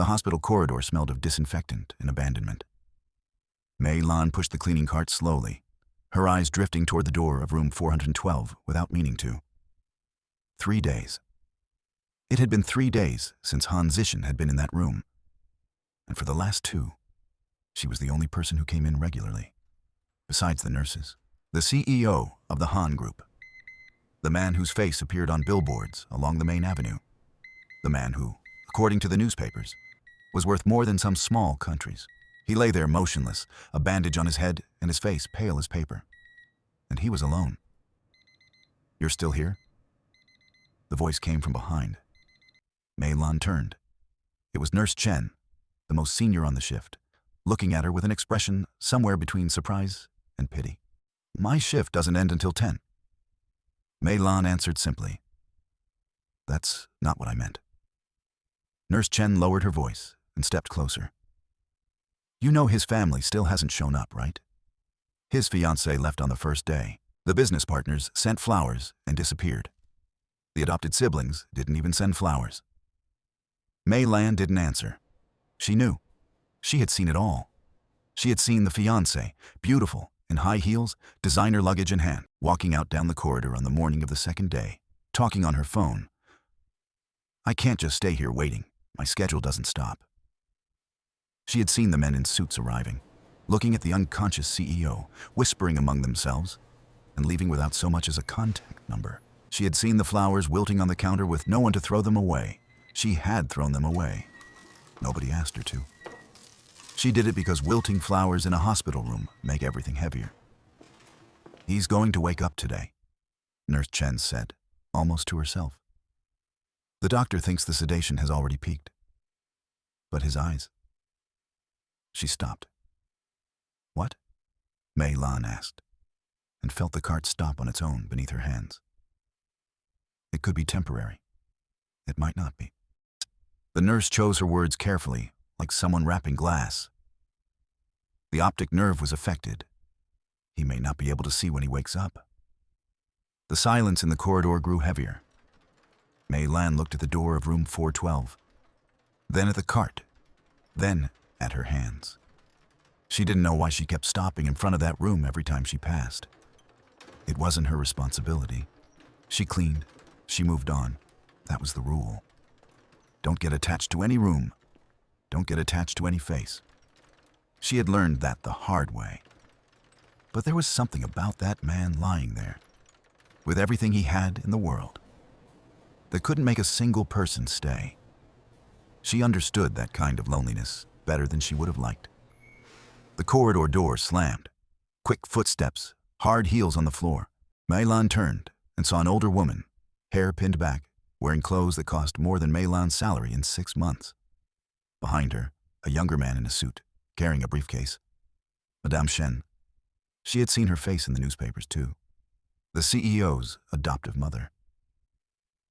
The hospital corridor smelled of disinfectant and abandonment. Mei Lan pushed the cleaning cart slowly, her eyes drifting toward the door of room 412 without meaning to. 3 days. It had been 3 days since Han Zichen had been in that room, and for the last 2, she was the only person who came in regularly, besides the nurses. The CEO of the Han Group, the man whose face appeared on billboards along the main avenue, the man who, according to the newspapers, was worth more than some small countries. He lay there motionless, a bandage on his head and his face pale as paper. And he was alone. "You're still here?" The voice came from behind. Mei Lan turned. It was Nurse Chen, the most senior on the shift, looking at her with an expression somewhere between surprise and pity. "My shift doesn't end until 10. Mei Lan answered simply. "That's not what I meant." Nurse Chen lowered her voice and stepped closer. "You know his family still hasn't shown up, right? His fiancée left on the first day. The business partners sent flowers and disappeared. The adopted siblings didn't even send flowers." Mei Lan didn't answer. She knew. She had seen it all. She had seen the fiancée, beautiful, in high heels, designer luggage in hand, walking out down the corridor on the morning of the second day, talking on her phone. "I can't just stay here waiting. My schedule doesn't stop." She had seen the men in suits arriving, looking at the unconscious CEO, whispering among themselves, and leaving without so much as a contact number. She had seen the flowers wilting on the counter with no one to throw them away. She had thrown them away. Nobody asked her to. She did it because wilting flowers in a hospital room make everything heavier. "He's going to wake up today," Nurse Chen said, almost to herself. "The doctor thinks the sedation has already peaked." But his eyes. She stopped. "What?" Mei Lan asked, and felt the cart stop on its own beneath her hands. It could be temporary. It might not be. The nurse chose her words carefully, like someone wrapping glass. The optic nerve was affected. He may not be able to see when he wakes up. The silence in the corridor grew heavier. Mei Lan looked at the door of room 412, then at the cart, then at her hands. She didn't know why she kept stopping in front of that room every time she passed. It wasn't her responsibility. She cleaned. She moved on. That was the rule. Don't get attached to any room. Don't get attached to any face. She had learned that the hard way. But there was something about that man lying there, with everything he had in the world, that couldn't make a single person stay. She understood that kind of loneliness better than she would have liked. The corridor door slammed. Quick footsteps, hard heels on the floor. Mei Lan turned and saw an older woman, hair pinned back, wearing clothes that cost more than Mei Lan's salary in 6 months. Behind her, a younger man in a suit, carrying a briefcase. Madame Shen. She had seen her face in the newspapers too. The CEO's adoptive mother.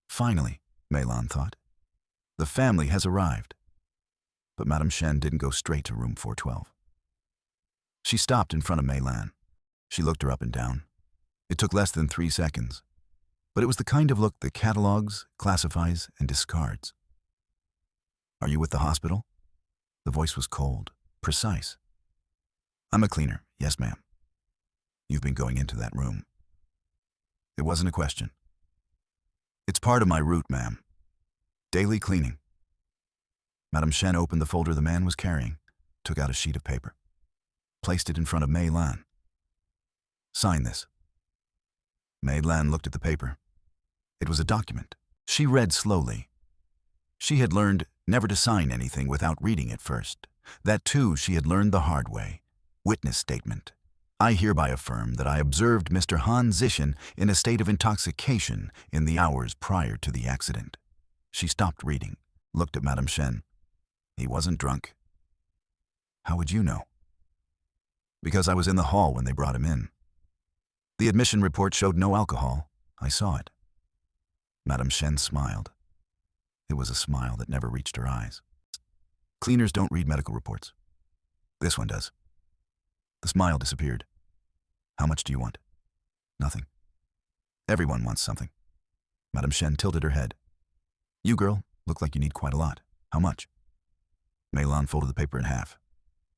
Finally, Mei Lan thought, the family has arrived. But Madame Shen didn't go straight to room 412. She stopped in front of Mei Lan. She looked her up and down. It took less than 3 seconds, but it was the kind of look that catalogs, classifies, and discards. "Are you with the hospital?" The voice was cold, precise. "I'm a cleaner. Yes, ma'am." "You've been going into that room." It wasn't a question. "It's part of my route, ma'am. Daily cleaning." Madame Shen opened the folder the man was carrying, took out a sheet of paper, placed it in front of Mei Lan. "Sign this." Mei Lan looked at the paper. It was a document. She read slowly. She had learned never to sign anything without reading it first. That too she had learned the hard way. Witness statement. "I hereby affirm that I observed Mr. Han Zichen in a state of intoxication in the hours prior to the accident." She stopped reading, looked at Madame Shen. "He wasn't drunk." "How would you know?" "Because I was in the hall when they brought him in. The admission report showed no alcohol. I saw it." Madame Shen smiled. It was a smile that never reached her eyes. "Cleaners don't read medical reports. This one does." The smile disappeared. "How much do you want?" "Nothing." "Everyone wants something." Madame Shen tilted her head. "You, girl, look like you need quite a lot. How much?" Mei Lan folded the paper in half,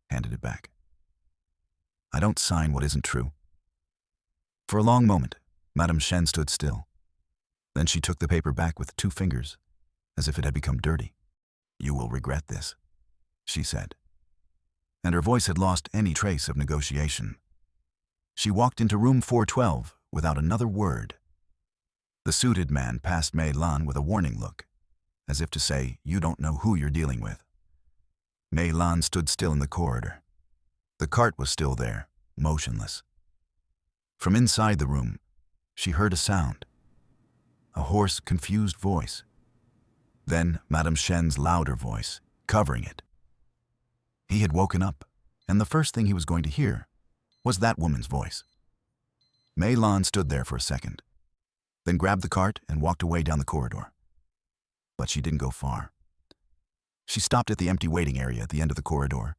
handed it back. I don't sign what isn't true. For a long moment, Madame Shen stood still. Then she took the paper back with 2 fingers, as if it had become dirty. You will regret this, she said. And her voice had lost any trace of negotiation. She walked into room 412 without another word. The suited man passed Mei Lan with a warning look, as if to say, you don't know who you're dealing with. Mei Lan stood still in the corridor. The cart was still there, motionless. From inside the room, she heard a sound. A hoarse, confused voice. Then Madame Shen's louder voice, covering it. He had woken up, and the first thing he was going to hear was that woman's voice. Mei Lan stood there for a second, then grabbed the cart and walked away down the corridor. But she didn't go far. She stopped at the empty waiting area at the end of the corridor,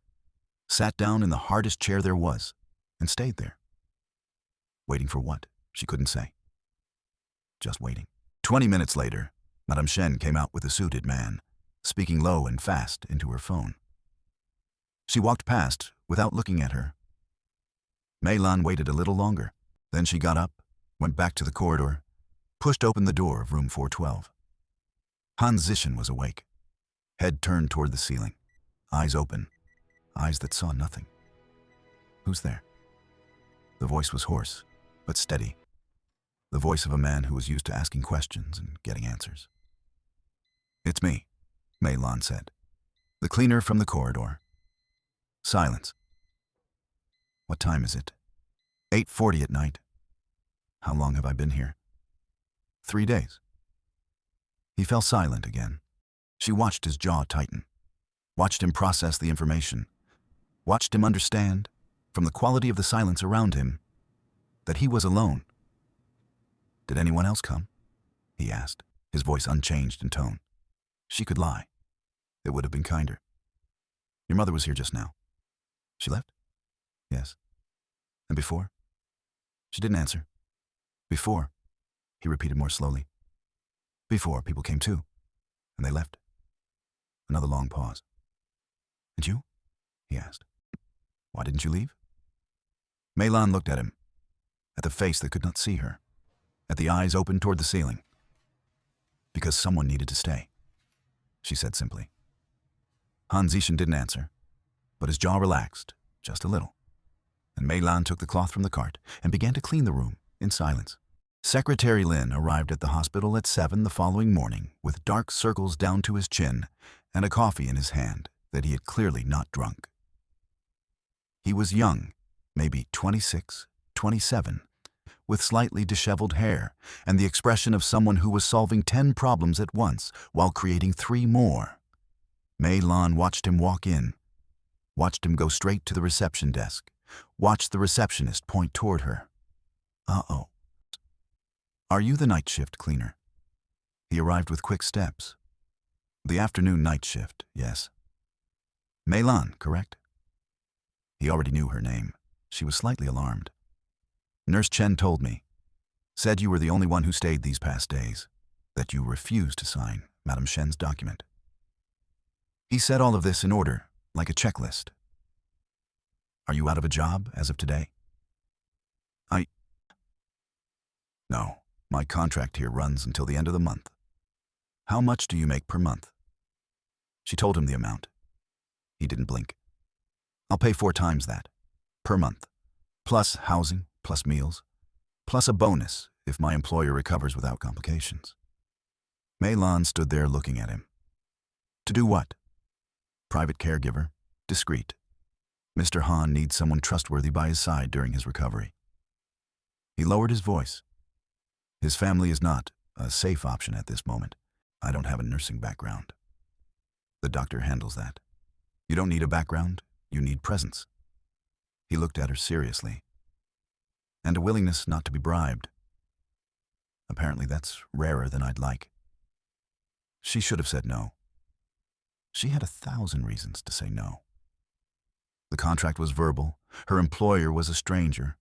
sat down in the hardest chair there was, and stayed there. Waiting for what? She couldn't say. Just waiting. 20 minutes later, Madame Shen came out with a suited man, speaking low and fast into her phone. She walked past without looking at her. Mei Lan waited a little longer. Then she got up, went back to the corridor, pushed open the door of room 412. Han Zichen was awake, head turned toward the ceiling, eyes open, eyes that saw nothing. Who's there? The voice was hoarse, but steady. The voice of a man who was used to asking questions and getting answers. It's me, Mei Lan said. The cleaner from the corridor. Silence. What time is it? 8:40 at night. How long have I been here? 3 days. He fell silent again. She watched his jaw tighten, watched him process the information, watched him understand, from the quality of the silence around him, that he was alone. Did anyone else come? He asked, his voice unchanged in tone. She could lie. It would have been kinder. Your mother was here just now. She left? Yes. And before? She didn't answer. Before, he repeated more slowly. Before, people came too, and they left. Another long pause. And you? He asked. Why didn't you leave? Mei Lan looked at him, at the face that could not see her, at the eyes open toward the ceiling. Because someone needed to stay, she said simply. Han Zichen didn't answer, but his jaw relaxed, just a little, and Mei Lan took the cloth from the cart and began to clean the room in silence. Secretary Lin arrived at the hospital at 7 the following morning with dark circles down to his chin and a coffee in his hand that he had clearly not drunk. He was young, maybe 26, 27, with slightly disheveled hair and the expression of someone who was solving 10 problems at once while creating 3 more. Mei Lan watched him walk in, watched him go straight to the reception desk, watched the receptionist point toward her. Uh-oh. Are you the night shift cleaner? He arrived with quick steps. The afternoon night shift, yes. Mei Lan, correct? He already knew her name. She was slightly alarmed. Nurse Chen told me. Said you were the only one who stayed these past days. That you refused to sign Madame Shen's document. He said all of this in order, like a checklist. Are you out of a job as of today? No. My contract here runs until the end of the month. How much do you make per month? She told him the amount. He didn't blink. I'll pay 4 times that, per month, plus housing, plus meals, plus a bonus if my employer recovers without complications. Mei Lan stood there looking at him. To do what? Private caregiver, discreet. Mr. Han needs someone trustworthy by his side during his recovery. He lowered his voice. His family is not a safe option at this moment. I don't have a nursing background. The doctor handles that. You don't need a background, you need presence. He looked at her seriously. And a willingness not to be bribed. Apparently that's rarer than I'd like. She should have said no. She had 1,000 reasons to say no. The contract was verbal, her employer was a stranger,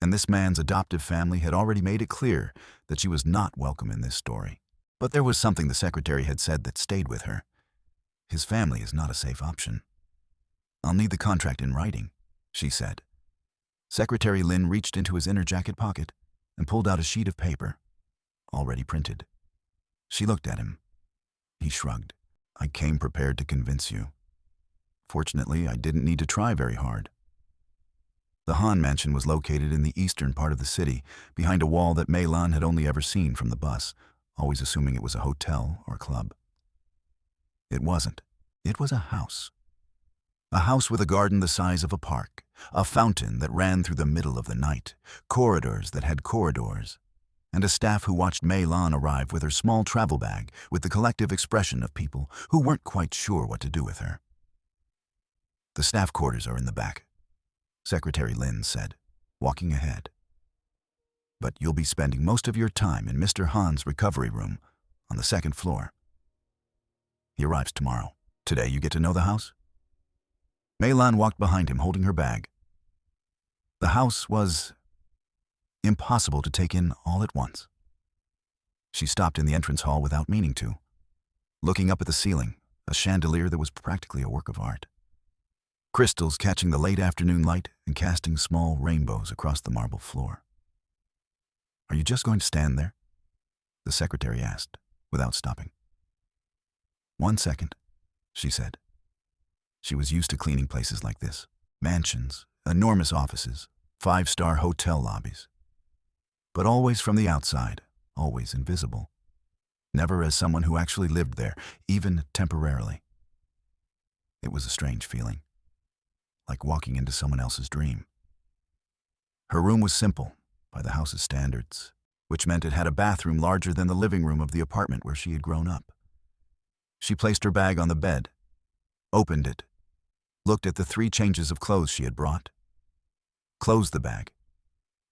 and this man's adoptive family had already made it clear that she was not welcome in this story. But there was something the secretary had said that stayed with her. His family is not a safe option. I'll need the contract in writing, she said. Secretary Lin reached into his inner jacket pocket and pulled out a sheet of paper, already printed. She looked at him. He shrugged. I came prepared to convince you. Fortunately, I didn't need to try very hard. The Han mansion was located in the eastern part of the city, behind a wall that Mei Lan had only ever seen from the bus, always assuming it was a hotel or club. It wasn't. It was a house. A house with a garden the size of a park, a fountain that ran through the middle of the night, corridors that had corridors, and a staff who watched Mei Lan arrive with her small travel bag with the collective expression of people who weren't quite sure what to do with her. The staff quarters are in the back, Secretary Lin said, walking ahead. But you'll be spending most of your time in Mr. Han's recovery room on the second floor. He arrives tomorrow. Today you get to know the house? Mei Lan walked behind him holding her bag. The house was impossible to take in all at once. She stopped in the entrance hall without meaning to, looking up at the ceiling, a chandelier that was practically a work of art. Crystals catching the late afternoon light and casting small rainbows across the marble floor. Are you just going to stand there? The secretary asked, without stopping. 1 second, she said. She was used to cleaning places like this. Mansions, enormous offices, 5-star hotel lobbies. But always from the outside, always invisible. Never as someone who actually lived there, even temporarily. It was a strange feeling, like walking into someone else's dream. Her room was simple, by the house's standards, which meant it had a bathroom larger than the living room of the apartment where she had grown up. She placed her bag on the bed, opened it, looked at the 3 changes of clothes she had brought, closed the bag,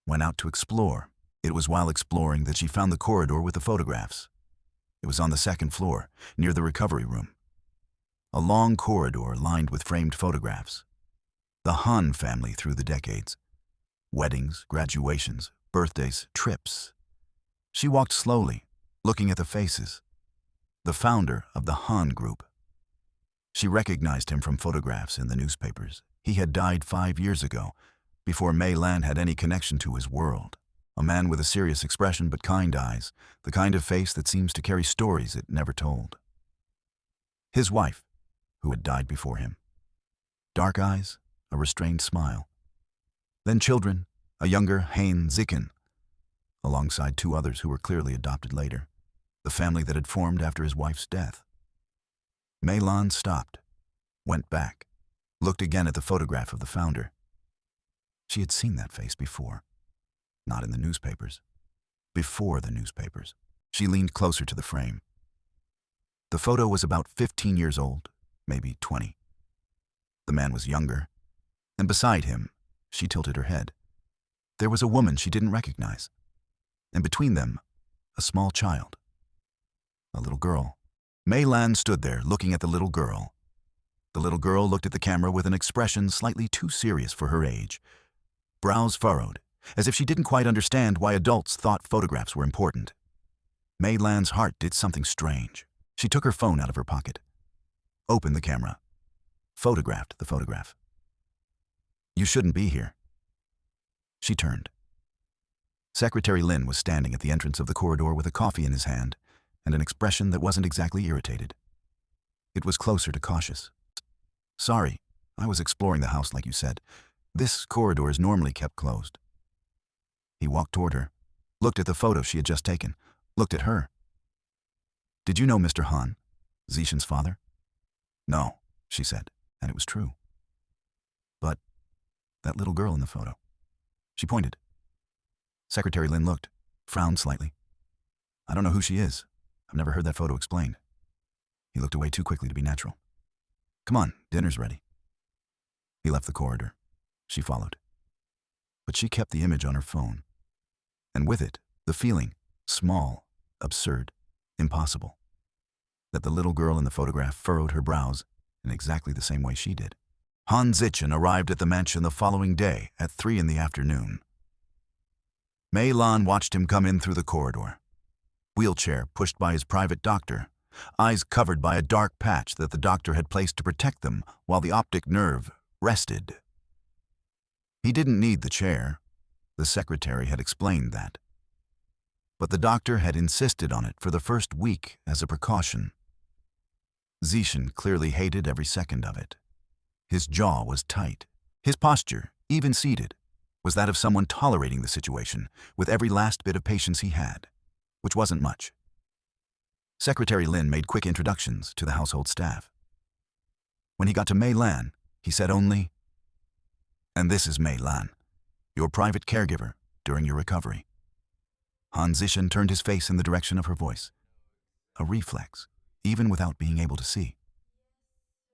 went out to explore. It was while exploring that she found the corridor with the photographs. It was on the second floor, near the recovery room. A long corridor lined with framed photographs. The Han family through the decades. Weddings, graduations, birthdays, trips. She walked slowly, looking at the faces. The founder of the Han Group. She recognized him from photographs in the newspapers. He had died 5 years ago, before Mei Lan had any connection to his world. A man with a serious expression but kind eyes, the kind of face that seems to carry stories it never told. His wife, who had died before him. Dark eyes, a restrained smile. Then children, a younger Han Zichen, alongside 2 others who were clearly adopted later, the family that had formed after his wife's death. Mei Lan stopped, went back, looked again at the photograph of the founder. She had seen that face before. Not in the newspapers. Before the newspapers. She leaned closer to the frame. The photo was about 15 years old, maybe 20. The man was younger, and beside him, she tilted her head. There was a woman she didn't recognize, and between them, a small child. A little girl. Mei Lan stood there looking at the little girl. The little girl looked at the camera with an expression slightly too serious for her age. Brows furrowed, as if she didn't quite understand why adults thought photographs were important. Mei Lan's heart did something strange. She took her phone out of her pocket, opened the camera, photographed the photograph. You shouldn't be here. She turned. Secretary Lin was standing at the entrance of the corridor with a coffee in his hand and an expression that wasn't exactly irritated. It was closer to cautious. Sorry, I was exploring the house like you said. This corridor is normally kept closed. He walked toward her, looked at the photo she had just taken, looked at her. Did you know Mr. Han, Zichen's father? No, she said, and it was true. But that little girl in the photo. She pointed. Secretary Lin looked, frowned slightly. I don't know who she is. I've never heard that photo explained. He looked away too quickly to be natural. Come on, dinner's ready. He left the corridor. She followed. But she kept the image on her phone. And with it, the feeling, small, absurd, impossible, that the little girl in the photograph furrowed her brows in exactly the same way she did. Han Zichen arrived at the mansion the following day at 3 in the afternoon. Mei Lan watched him come in through the corridor. Wheelchair pushed by his private doctor, eyes covered by a dark patch that the doctor had placed to protect them while the optic nerve rested. He didn't need the chair. The secretary had explained that. But the doctor had insisted on it for the first week as a precaution. Zichen clearly hated every second of it. His jaw was tight. His posture, even seated, was that of someone tolerating the situation with every last bit of patience he had, which wasn't much. Secretary Lin made quick introductions to the household staff. When he got to Mei Lan, he said only, "And this is Mei Lan, your private caregiver during your recovery." Han Zichen turned his face in the direction of her voice. A reflex, even without being able to see.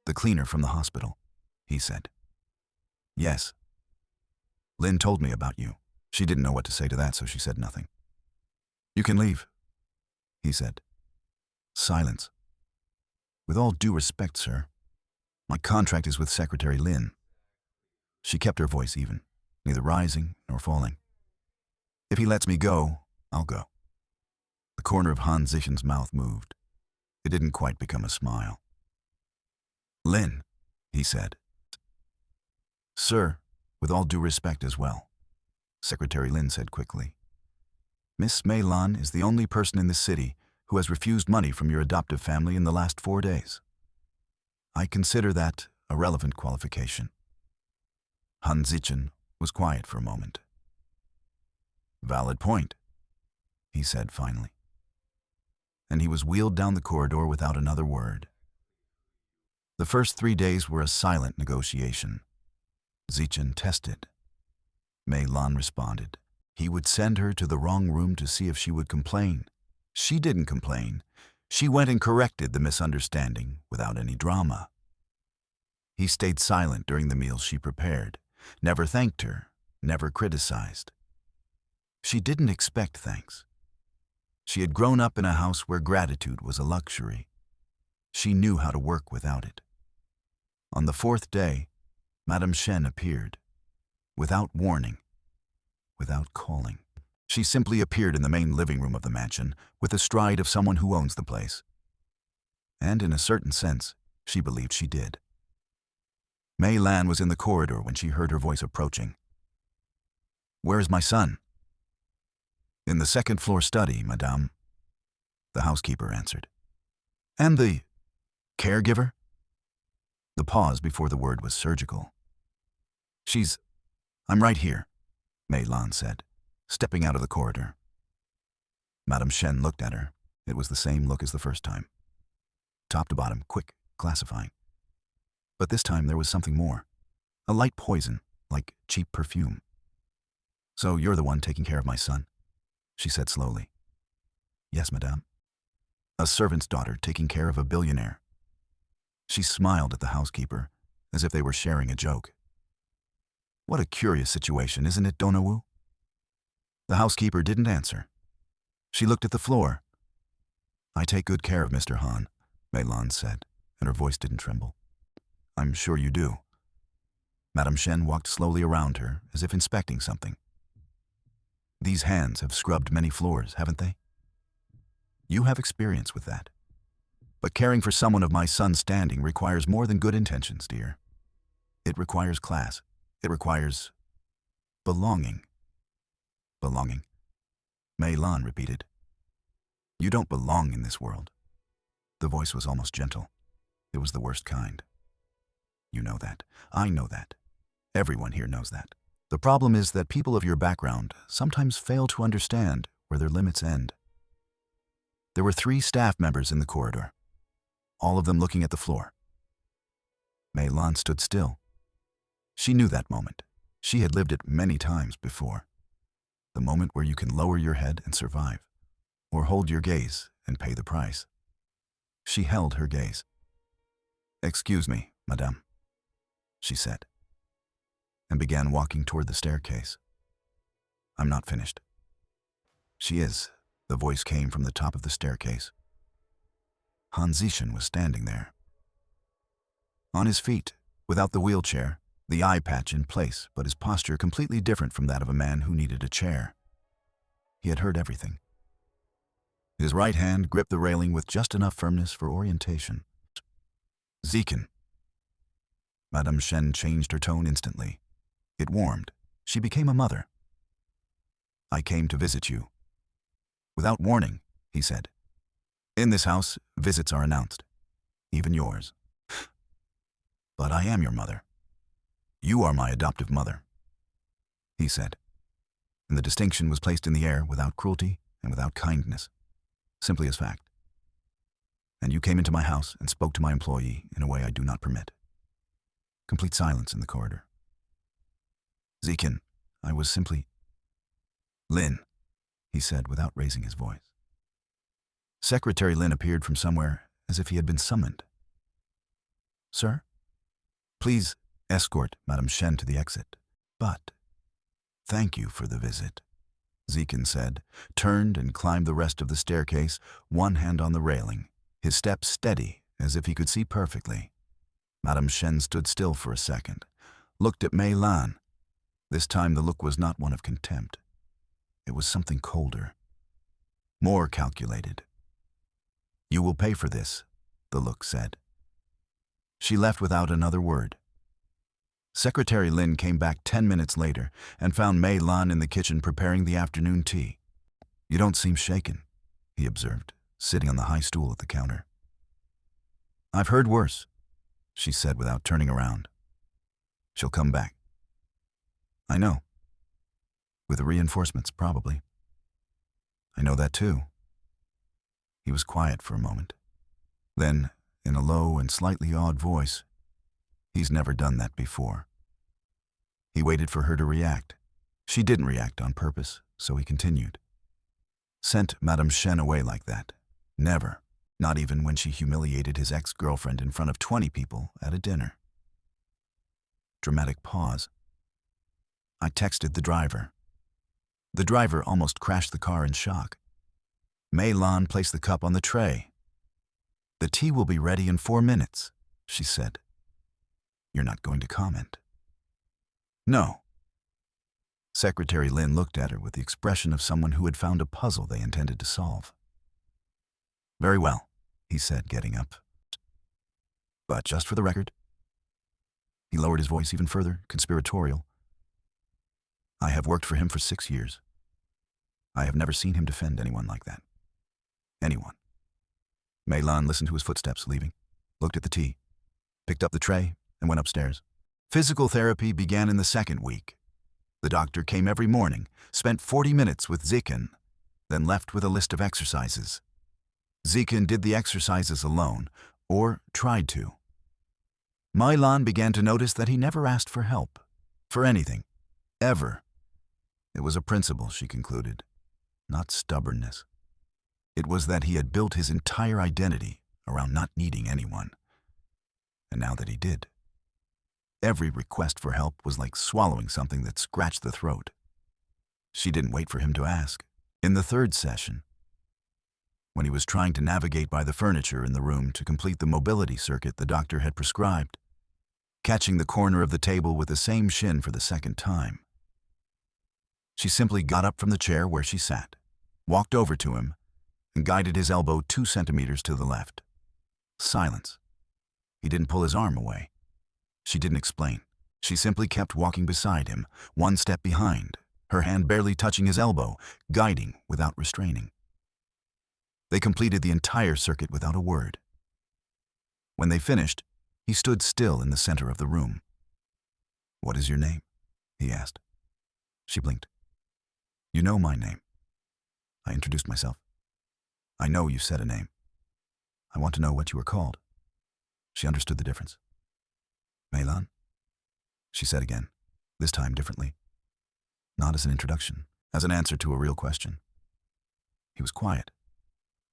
"The cleaner from the hospital," he said. "Yes. Lin told me about you." She didn't know what to say to that, so she said nothing. "You can leave," he said. Silence. "With all due respect, sir, my contract is with Secretary Lin." She kept her voice even, neither rising nor falling. "If he lets me go, I'll go." The corner of Han Zichen's mouth moved. It didn't quite become a smile. "Lin," he said. "Sir, with all due respect as well," Secretary Lin said quickly. "Miss Mei Lan is the only person in this city who has refused money from your adoptive family in the last 4 days. I consider that a relevant qualification." Han Zichen was quiet for a moment. "Valid point," he said finally. And he was wheeled down the corridor without another word. The first 3 days were a silent negotiation. Zichen tested. Mei Lan responded. He would send her to the wrong room to see if she would complain. She didn't complain. She went and corrected the misunderstanding without any drama. He stayed silent during the meals she prepared, never thanked her, never criticized. She didn't expect thanks. She had grown up in a house where gratitude was a luxury. She knew how to work without it. On the 4th day, Madame Shen appeared, without warning, without calling. She simply appeared in the main living room of the mansion with the stride of someone who owns the place. And in a certain sense, she believed she did. Mei Lan was in the corridor when she heard her voice approaching. "Where is my son?" "In the 2nd floor study, madame," the housekeeper answered. "And the caregiver?" The pause before the word was surgical. "I'm right here," Mei Lan said, stepping out of the corridor. Madame Shen looked at her. It was the same look as the first time. Top to bottom, quick, classifying. But this time there was something more. A light poison, like cheap perfume. "So you're the one taking care of my son?" she said slowly. "Yes, madame." A servant's daughter taking care of a billionaire. She smiled at the housekeeper, as if they were sharing a joke. "What a curious situation, isn't it, Donawu?" The housekeeper didn't answer. She looked at the floor. "I take good care of Mr. Han," Mei Lan said, and her voice didn't tremble. "I'm sure you do." Madame Shen walked slowly around her, as if inspecting something. "These hands have scrubbed many floors, haven't they? You have experience with that. But caring for someone of my son's standing requires more than good intentions, dear. It requires class. It requires belonging." "Belonging," Mei Lan repeated. "You don't belong in this world." The voice was almost gentle. It was the worst kind. "You know that. I know that. Everyone here knows that. The problem is that people of your background sometimes fail to understand where their limits end." There were 3 staff members in the corridor, all of them looking at the floor. Mei Lan stood still. She knew that moment. She had lived it many times before. The moment where you can lower your head and survive, or hold your gaze and pay the price. She held her gaze. "Excuse me, madame," she said, and began walking toward the staircase. "I'm not finished." "She is," the voice came from the top of the staircase. Han Zichen was standing there. On his feet, without the wheelchair, the eye patch in place, but his posture completely different from that of a man who needed a chair. He had heard everything. His right hand gripped the railing with just enough firmness for orientation. Zichen. Madame Shen changed her tone instantly. It warmed. She became a mother. I came to visit you. Without warning, he said. In this house, visits are announced. Even yours. But I am your mother. You are my adoptive mother, he said. And the distinction was placed in the air without cruelty and without kindness, simply as fact. And you came into my house and spoke to my employee in a way I do not permit. Complete silence in the corridor. Zichen, I was simply... Lin, he said without raising his voice. Secretary Lin appeared from somewhere as if he had been summoned. Sir? Please escort Madame Shen to the exit. But thank you for the visit, Zichen said, turned and climbed the rest of the staircase, one hand on the railing, his steps steady as if he could see perfectly. Madame Shen stood still for a second, looked at Mei Lan. This time the look was not one of contempt. It was something colder, more calculated. You will pay for this, the look said. She left without another word. Secretary Lin came back 10 minutes later and found Mei Lan in the kitchen preparing the afternoon tea. You don't seem shaken, he observed, sitting on the high stool at the counter. I've heard worse, she said without turning around. She'll come back. I know. With the reinforcements, probably. I know that too. He was quiet for a moment. Then, in a low and slightly awed voice, he's never done that before. He waited for her to react. She didn't react on purpose, so he continued. Sent Madame Shen away like that. Never. Not even when she humiliated his ex-girlfriend in front of 20 people at a dinner. Dramatic pause. I texted the driver. The driver almost crashed the car in shock. Mei Lan placed the cup on the tray. The tea will be ready in 4 minutes, she said. You're not going to comment? No. Secretary Lin looked at her with the expression of someone who had found a puzzle they intended to solve. Very well, he said, getting up. But just for the record, he lowered his voice even further, conspiratorial. I have worked for him for 6 years. I have never seen him defend anyone like that. Anyone. Mei Lan listened to his footsteps leaving, looked at the tea, picked up the tray, and went upstairs. Physical therapy began in the 2nd week. The doctor came every morning, spent 40 minutes with Zichen, then left with a list of exercises. Zichen did the exercises alone, or tried to. Mei Lan began to notice that he never asked for help, for anything, ever. It was a principle, she concluded, not stubbornness. It was that he had built his entire identity around not needing anyone. And now that he did, every request for help was like swallowing something that scratched the throat. She didn't wait for him to ask. In the 3rd session, when he was trying to navigate by the furniture in the room to complete the mobility circuit the doctor had prescribed, catching the corner of the table with the same shin for the 2nd time, she simply got up from the chair where she sat, walked over to him, and guided his elbow 2 centimeters to the left. Silence. He didn't pull his arm away. She didn't explain. She simply kept walking beside him, 1 step behind, her hand barely touching his elbow, guiding without restraining. They completed the entire circuit without a word. When they finished, he stood still in the center of the room. What is your name? He asked. She blinked. You know my name. I introduced myself. I know you said a name. I want to know what you were called. She understood the difference. Mei Lan? She said again, this time differently. Not as an introduction, as an answer to a real question. He was quiet.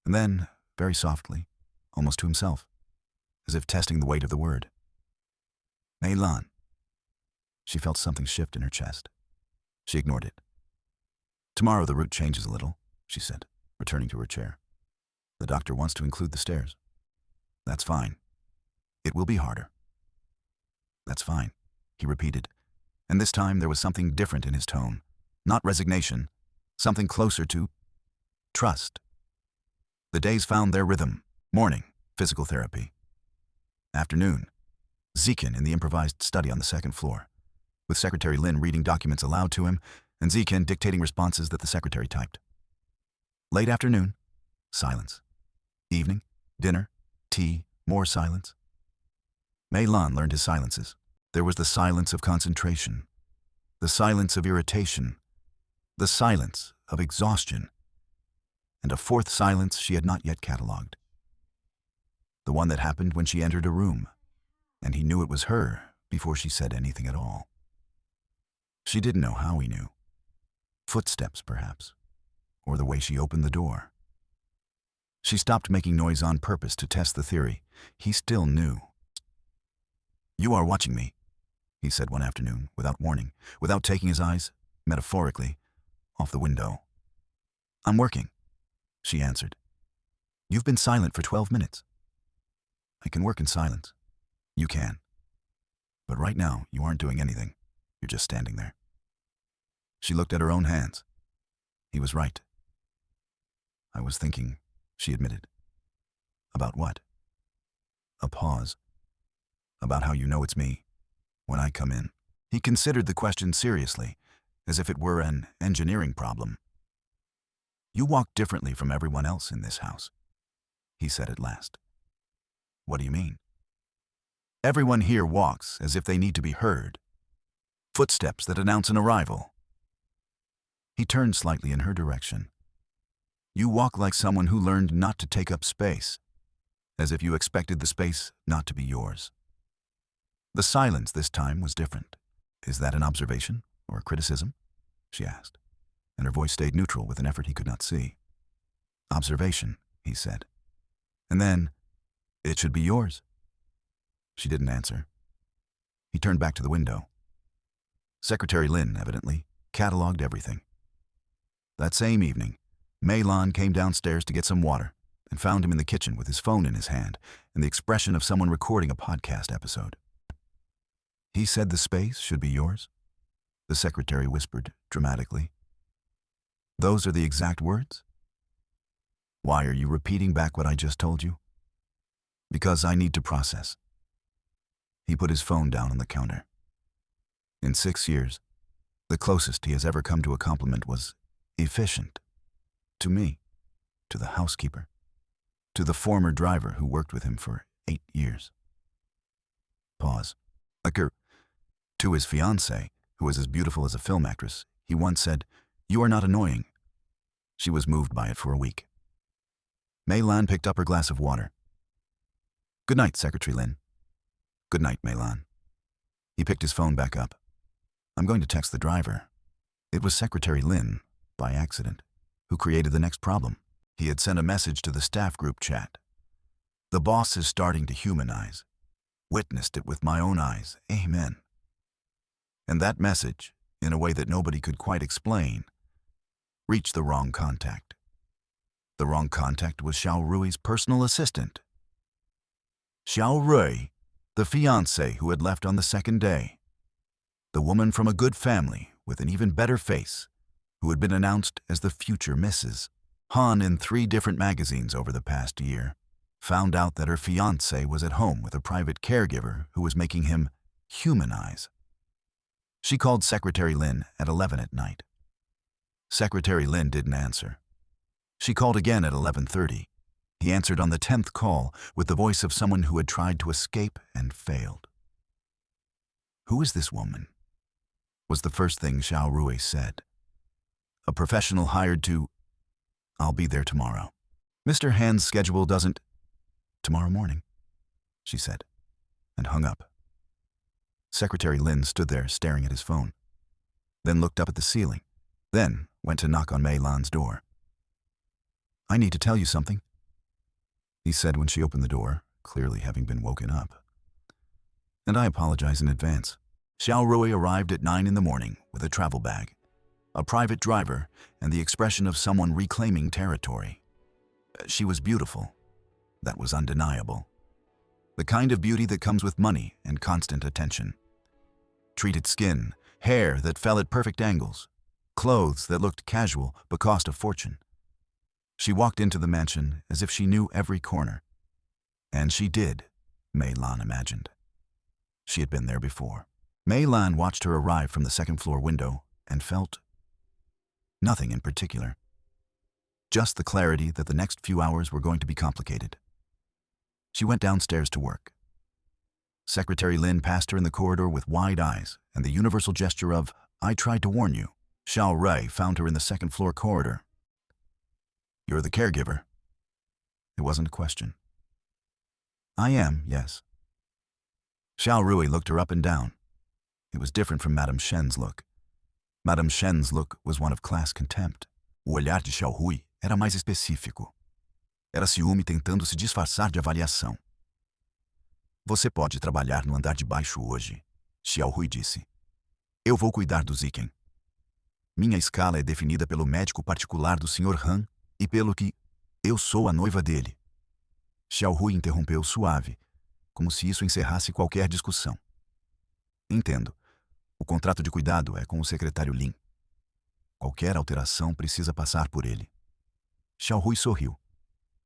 And then, very softly, almost to himself, as if testing the weight of the word. Mei Lan. She felt something shift in her chest. She ignored it. Tomorrow the route changes a little, she said, returning to her chair. The doctor wants to include the stairs. That's fine. It will be harder. That's fine, he repeated, and this time there was something different in his tone. Not resignation, something closer to trust. The days found their rhythm. Morning, physical therapy. Afternoon, Zichen in the improvised study on the second floor, with Secretary Lin reading documents aloud to him and Zichen dictating responses that the secretary typed. Late afternoon, silence. Evening, dinner, tea, more silence. Mei Lan learned his silences. There was the silence of concentration, the silence of irritation, the silence of exhaustion, and a fourth silence she had not yet catalogued. The one that happened when she entered a room, and he knew it was her before she said anything at all. She didn't know how he knew. Footsteps, perhaps, or the way she opened the door. She stopped making noise on purpose to test the theory. He still knew. "You are watching me," he said one afternoon, without warning, without taking his eyes, metaphorically, off the window. "I'm working," she answered. "You've been silent for 12 minutes. I can work in silence. You can. But right now, you aren't doing anything. You're just standing there." She looked at her own hands. He was right. "I was thinking," she admitted. "About what?" A pause. "About how you know it's me when I come in." He considered the question seriously, as if it were an engineering problem. "You walk differently from everyone else in this house," he said at last. "What do you mean?" "Everyone here walks as if they need to be heard. Footsteps that announce an arrival." He turned slightly in her direction. "You walk like someone who learned not to take up space, as if you expected the space not to be yours." The silence this time was different. "Is that an observation or a criticism?" she asked, and her voice stayed neutral with an effort he could not see. "Observation," he said. And then, "It should be yours." She didn't answer. He turned back to the window. Secretary Lin, evidently, catalogued everything. That same evening, Mei Lan came downstairs to get some water and found him in the kitchen with his phone in his hand and the expression of someone recording a podcast episode. "He said the space should be yours?" the secretary whispered dramatically. "Those are the exact words? Why are you repeating back what I just told you?" "Because I need to process." He put his phone down on the counter. In 6 years, the closest he has ever come to a compliment was efficient. To me, to the housekeeper, to the former driver who worked with him for 8 years. Pause. To his fiancée, who was as beautiful as a film actress, he once said, "You are not annoying." She was moved by it for a week. Mei Lan picked up her glass of water. "Good night, Secretary Lin." "Good night, Mei Lan." He picked his phone back up. "I'm going to text the driver." It was Secretary Lin, by accident, who created the next problem. He had sent a message to the staff group chat. "The boss is starting to humanize. Witnessed it with my own eyes. Amen." And that message, in a way that nobody could quite explain, reached the wrong contact. The wrong contact was Xiao Rui's personal assistant. Xiao Rui, the fiancée who had left on the second day. The woman from a good family with an even better face, who had been announced as the future Mrs. Han in 3 different magazines over the past year, found out that her fiancé was at home with a private caregiver who was making him humanize. She called Secretary Lin at 11 at night. Secretary Lin didn't answer. She called again at 11:30. He answered on the 10th call with the voice of someone who had tried to escape and failed. "Who is this woman?" was the first thing Xiao Rui said. "A professional hired to... I'll be there tomorrow. Mr. Han's schedule doesn't... Tomorrow morning," she said, and hung up. Secretary Lin stood there staring at his phone, then looked up at the ceiling, then went to knock on Mei Lan's door. "I need to tell you something," he said when she opened the door, clearly having been woken up. "And I apologize in advance." Xiao Rui arrived at 9 in the morning with a travel bag, a private driver, and the expression of someone reclaiming territory. She was beautiful. That was undeniable. The kind of beauty that comes with money and constant attention. Treated skin, hair that fell at perfect angles, clothes that looked casual but cost a fortune. She walked into the mansion as if she knew every corner. And she did, Mei Lan imagined. She had been there before. Mei Lan watched her arrive from the second-floor window and felt nothing in particular. Just the clarity that the next few hours were going to be complicated. She went downstairs to work. Secretary Lin passed her in the corridor with wide eyes and the universal gesture of, "I tried to warn you." Xiao Rui found her in the second-floor corridor. "You're the caregiver." It wasn't a question. "I am, yes." Xiao Rui looked her up and down. It was different from Madame Shen's look. Madame Shen's look was one of class contempt. O olhar de Xiao Rui era mais específico. Era ciúme tentando se disfarçar de avaliação. "Você pode trabalhar no andar de baixo hoje", Xiao Rui disse. "Eu vou cuidar do Zichen. Minha escala é definida pelo médico particular do Sr. Han e pelo que eu sou a noiva dele." Xiao Rui interrompeu suave, como se isso encerrasse qualquer discussão. "Entendo. O contrato de cuidado é com o secretário Lin. Qualquer alteração precisa passar por ele." Xiao Rui sorriu.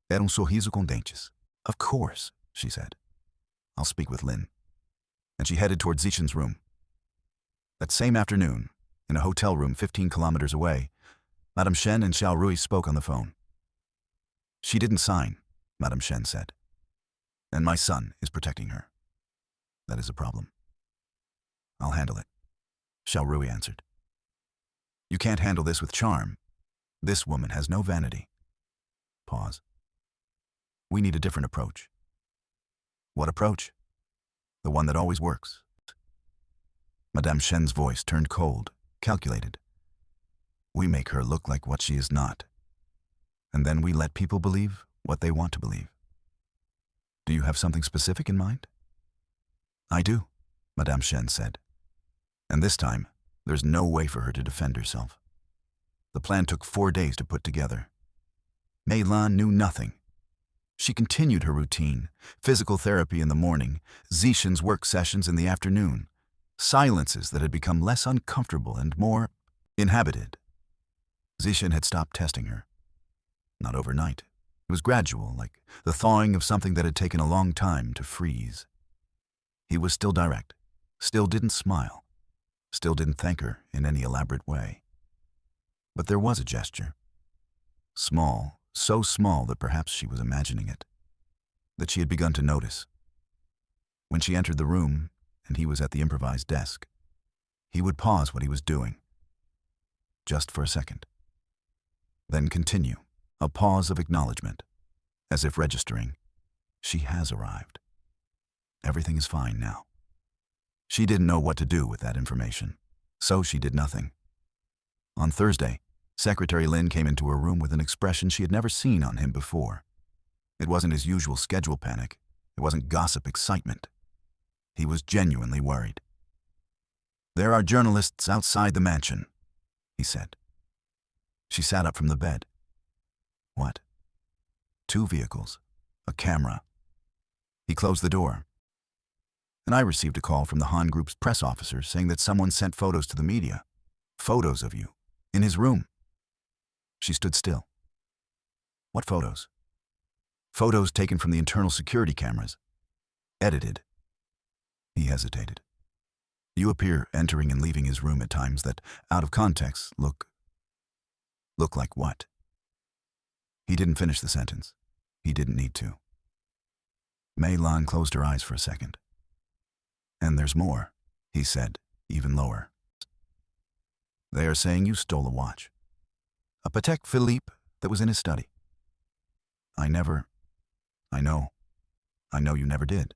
Era um sorriso com dentes. "Of course," she said. "I'll speak with Lin." And she headed toward Zichen's room. That same afternoon, in a hotel room 15 kilometers away, Madame Shen and Xiao Rui spoke on the phone. "She didn't sign," Madame Shen said. "And my son is protecting her. That is a problem." "I'll handle it," Xiao Rui answered. "You can't handle this with charm. This woman has no vanity." Pause. "We need a different approach." "What approach?" "The one that always works." Madame Shen's voice turned cold, calculated. "We make her look like what she is not. And then we let people believe what they want to believe." "Do you have something specific in mind?" "I do," Madame Shen said. "And this time, there's no way for her to defend herself." The plan took 4 days to put together. Mei Lan knew nothing. She continued her routine, physical therapy in the morning, Zichen's work sessions in the afternoon, silences that had become less uncomfortable and more inhabited. Zichen had stopped testing her. Not overnight. It was gradual, like the thawing of something that had taken a long time to freeze. He was still direct, still didn't smile, still didn't thank her in any elaborate way. But there was a gesture. Small, so small that perhaps she was imagining it, that she had begun to notice. When she entered the room, and he was at the improvised desk, he would pause what he was doing, just for a second. Then continue, a pause of acknowledgement, as if registering, she has arrived. Everything is fine now. She didn't know what to do with that information, so she did nothing. On Thursday, Secretary Lin came into her room with an expression she had never seen on him before. It wasn't his usual schedule panic. It wasn't gossip excitement. He was genuinely worried. "There are journalists outside the mansion," he said. She sat up from the bed. "What?" "2 vehicles, a camera." He closed the door. "And I received a call from the Han Group's press officer saying that someone sent photos to the media. Photos of you, in his room." She stood still. "What photos?" "Photos taken from the internal security cameras. Edited." He hesitated. "You appear entering and leaving his room at times that, out of context, look like what?" He didn't finish the sentence. He didn't need to. Mei Lan closed her eyes for a second. "And there's more," he said, even lower. "They are saying you stole a watch. A Patek Philippe that was in his study." I know you never did."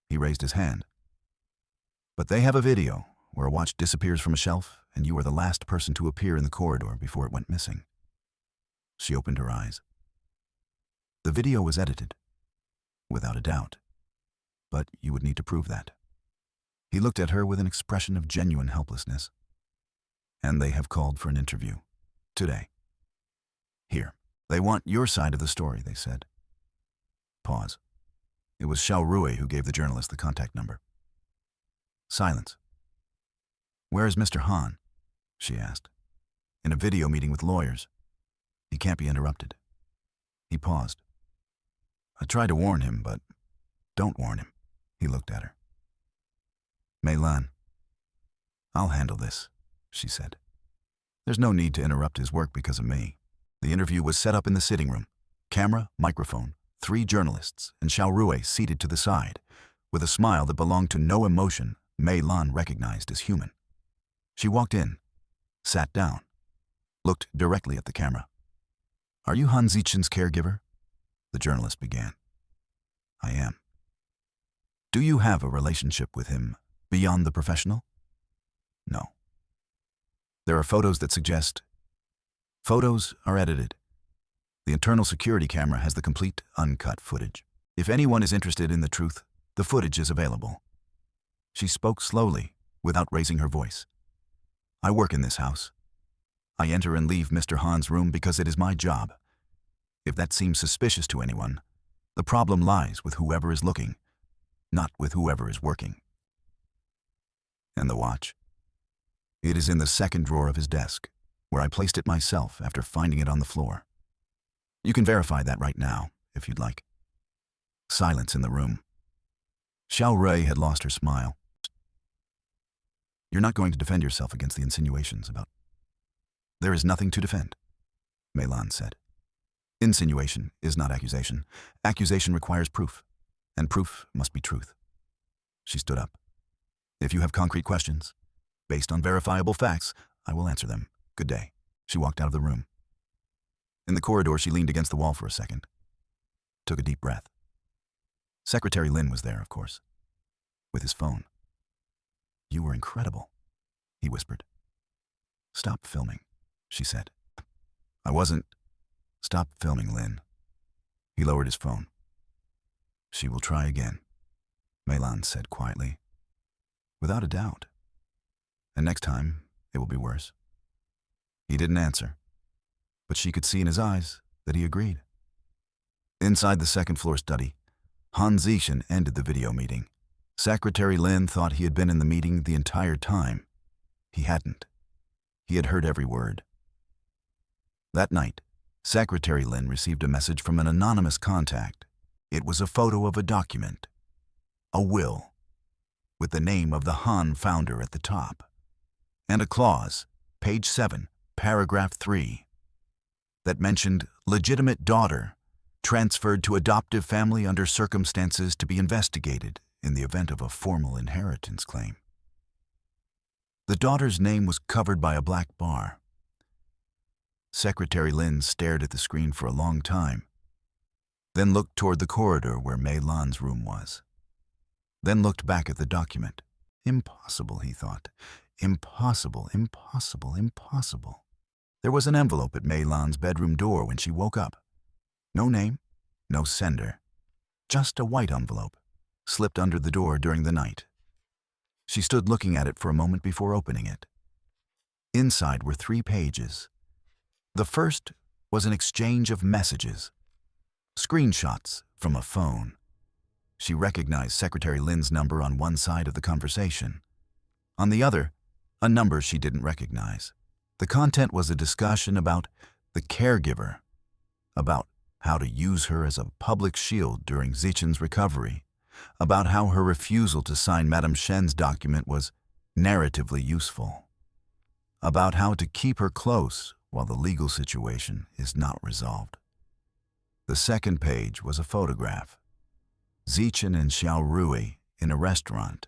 He raised his hand. "But they have a video where a watch disappears from a shelf and you are the last person to appear in the corridor before it went missing." She opened her eyes. "The video was edited, without a doubt. But you would need to prove that." He looked at her with an expression of genuine helplessness. "And they have called for an interview. Today. Here. They want your side of the story," they said. Pause. It was Xiao Rui who gave the journalist the contact number. Silence. "Where is Mr. Han?" she asked. "In a video meeting with lawyers. He can't be interrupted." He paused. I tried to warn him, but don't warn him. He looked at her. Mei Lan. I'll handle this, she said. There's no need to interrupt his work because of me. The interview was set up in the sitting room. Camera, microphone, 3 journalists, and Xiao Rui seated to the side. With a smile that belonged to no emotion, Mei Lan recognized as human. She walked in, sat down, looked directly at the camera. Are you Han Zichen's caregiver? The journalist began. I am. Do you have a relationship with him beyond the professional? No. There are photos that suggest. Photos are edited. The internal security camera has the complete, uncut footage. If anyone is interested in the truth, the footage is available. She spoke slowly, without raising her voice. I work in this house. I enter and leave Mr. Han's room because it is my job. If that seems suspicious to anyone, the problem lies with whoever is looking, not with whoever is working. And the watch? It is in the second drawer of his desk, where I placed it myself after finding it on the floor. You can verify that right now, if you'd like. Silence in the room. Xiao Rui had lost her smile. You're not going to defend yourself against the insinuations about. There is nothing to defend, Mei Lan said. Insinuation is not accusation. Accusation requires proof, and proof must be truth. She stood up. If you have concrete questions, based on verifiable facts, I will answer them. Good day. She walked out of the room. In the corridor, she leaned against the wall for a second, took a deep breath. Secretary Lin was there, of course, with his phone. You were incredible, he whispered. Stop filming, she said. I wasn't. Stop filming, Lin. He lowered his phone. She will try again, Mei Lan said quietly. Without a doubt. And next time, it will be worse. He didn't answer, but she could see in his eyes that he agreed. Inside the second-floor study, Han Zichen ended the video meeting. Secretary Lin thought he had been in the meeting the entire time. He hadn't. He had heard every word. That night, Secretary Lin received a message from an anonymous contact. It was a photo of a document, a will, with the name of the Han founder at the top, and a clause, page 7, paragraph 3, that mentioned legitimate daughter transferred to adoptive family under circumstances to be investigated in the event of a formal inheritance claim. The daughter's name was covered by a black bar. Secretary Lin stared at the screen for a long time, then looked toward the corridor where Mei Lan's room was, then looked back at the document. Impossible, he thought. Impossible, impossible, impossible. There was an envelope at Mei Lan's bedroom door when she woke up. No name, no sender, just a white envelope, slipped under the door during the night. She stood looking at it for a moment before opening it. Inside were 3 pages. The first was an exchange of messages, screenshots from a phone. She recognized Secretary Lin's number on one side of the conversation. On the other, a number she didn't recognize. The content was a discussion about the caregiver, about how to use her as a public shield during Zichen's recovery, about how her refusal to sign Madame Shen's document was narratively useful, about how to keep her close while the legal situation is not resolved. The second page was a photograph. Zichen and Xiao Rui in a restaurant.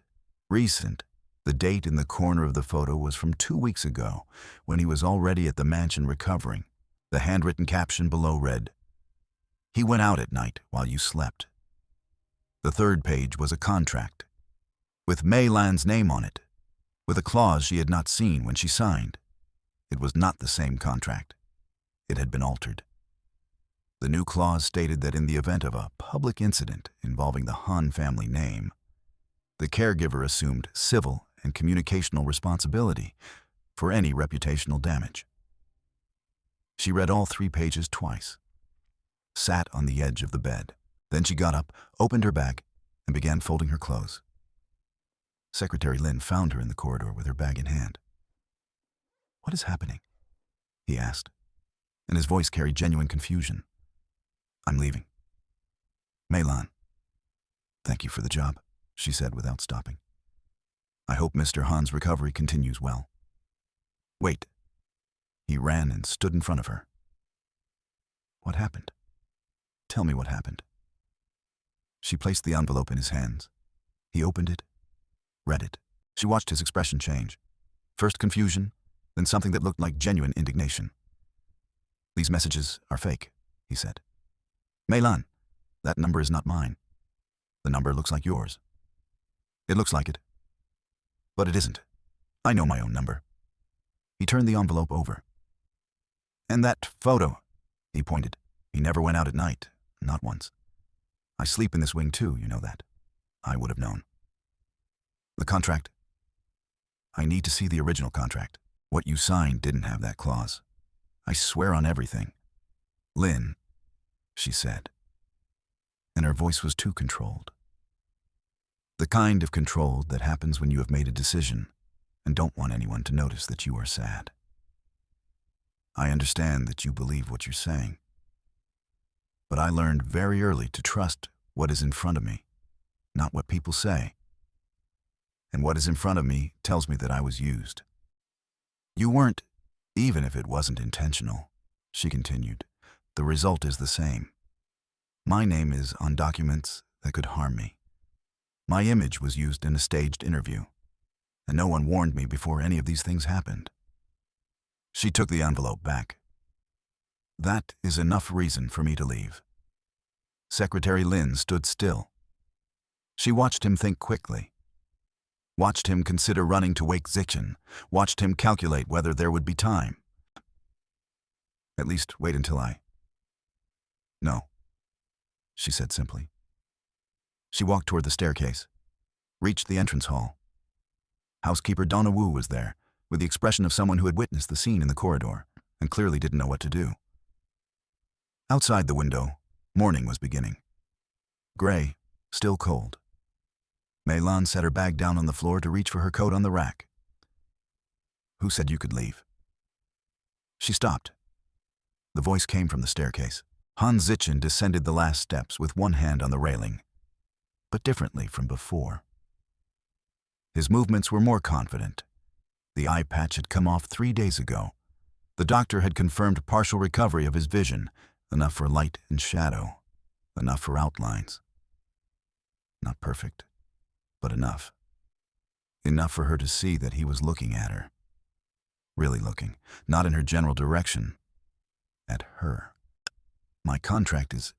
Recent. The date in the corner of the photo was from 2 weeks ago, when he was already at the mansion recovering. The handwritten caption below read, "He went out at night while you slept." The third page was a contract, with Mei Lan's name on it, with a clause she had not seen when she signed. It was not the same contract. It had been altered. The new clause stated that in the event of a public incident involving the Han family name, the caregiver assumed civil and communicational responsibility for any reputational damage. She read all 3 pages twice, sat on the edge of the bed. Then she got up, opened her bag, and began folding her clothes. Secretary Lin found her in the corridor with her bag in hand. "What is happening?" he asked, and his voice carried genuine confusion. I'm leaving. Mei Lan. Thank you for the job, she said without stopping. I hope Mr. Han's recovery continues well. Wait. He ran and stood in front of her. What happened? Tell me what happened. She placed the envelope in his hands. He opened it, read it. She watched his expression change. First confusion, then something that looked like genuine indignation. These messages are fake, he said. Mei Lan, that number is not mine. The number looks like yours. It looks like it. But it isn't. I know my own number. He turned the envelope over. And that photo, he pointed. He never went out at night, not once. I sleep in this wing too, you know that. I would have known. The contract? I need to see the original contract. What you signed didn't have that clause. I swear on everything. Lin, she said. And her voice was too controlled. The kind of controlled that happens when you have made a decision and don't want anyone to notice that you are sad. I understand that you believe what you're saying. But I learned very early to trust what is in front of me, not what people say. And what is in front of me tells me that I was used. You weren't, even if it wasn't intentional, she continued. The result is the same. My name is on documents that could harm me. My image was used in a staged interview, and no one warned me before any of these things happened. She took the envelope back. That is enough reason for me to leave. Secretary Lin stood still. She watched him think quickly, watched him consider running to wake Zichen, watched him calculate whether there would be time. At least wait until No, she said simply. She walked toward the staircase, reached the entrance hall. Housekeeper Donna Wu was there, with the expression of someone who had witnessed the scene in the corridor and clearly didn't know what to do. Outside the window, morning was beginning. Gray, still cold. Mei Lan set her bag down on the floor to reach for her coat on the rack. Who said you could leave? She stopped. The voice came from the staircase. Han Zichen descended the last steps with one hand on the railing, but differently from before. His movements were more confident. The eye patch had come off 3 days ago. The doctor had confirmed partial recovery of his vision, enough for light and shadow, enough for outlines. Not perfect, but enough. Enough for her to see that he was looking at her. Really looking, not in her general direction, at her. My contract is...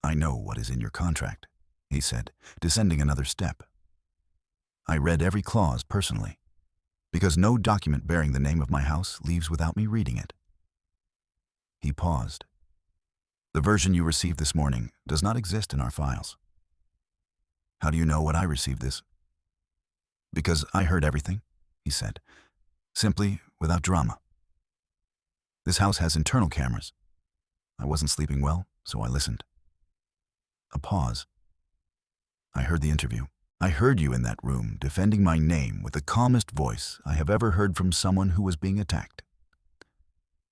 I know what is in your contract, he said, descending another step. I read every clause personally, because no document bearing the name of my house leaves without me reading it. He paused. The version you received this morning does not exist in our files. How do you know what I received this? Because I heard everything, he said, simply without drama. This house has internal cameras. I wasn't sleeping well, so I listened. A pause. I heard the interview. I heard you in that room defending my name with the calmest voice I have ever heard from someone who was being attacked.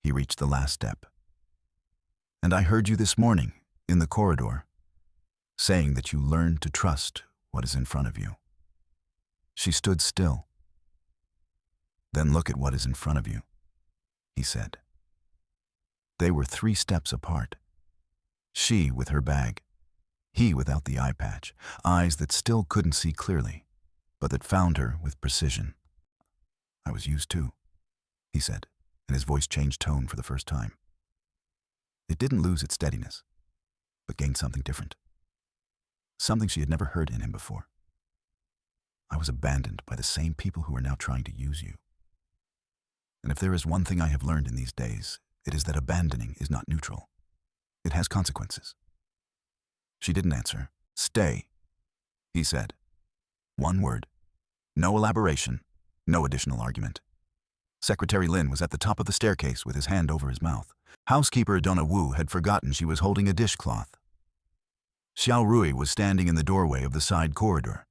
He reached the last step. And I heard you this morning, in the corridor, saying that you learned to trust what is in front of you. She stood still. Then look at what is in front of you, he said. They were 3 steps apart. She with her bag, he without the eye patch, eyes that still couldn't see clearly, but that found her with precision. I was used too, he said, and his voice changed tone for the first time. It didn't lose its steadiness, but gained something different. Something she had never heard in him before. I was abandoned by the same people who are now trying to use you. And if there is one thing I have learned in these days, it is that abandoning is not neutral. It has consequences. She didn't answer. Stay, he said. One word. No elaboration, no additional argument. Secretary Lin was at the top of the staircase with his hand over his mouth. Housekeeper Donna Wu had forgotten she was holding a dishcloth. Xiao Rui was standing in the doorway of the side corridor.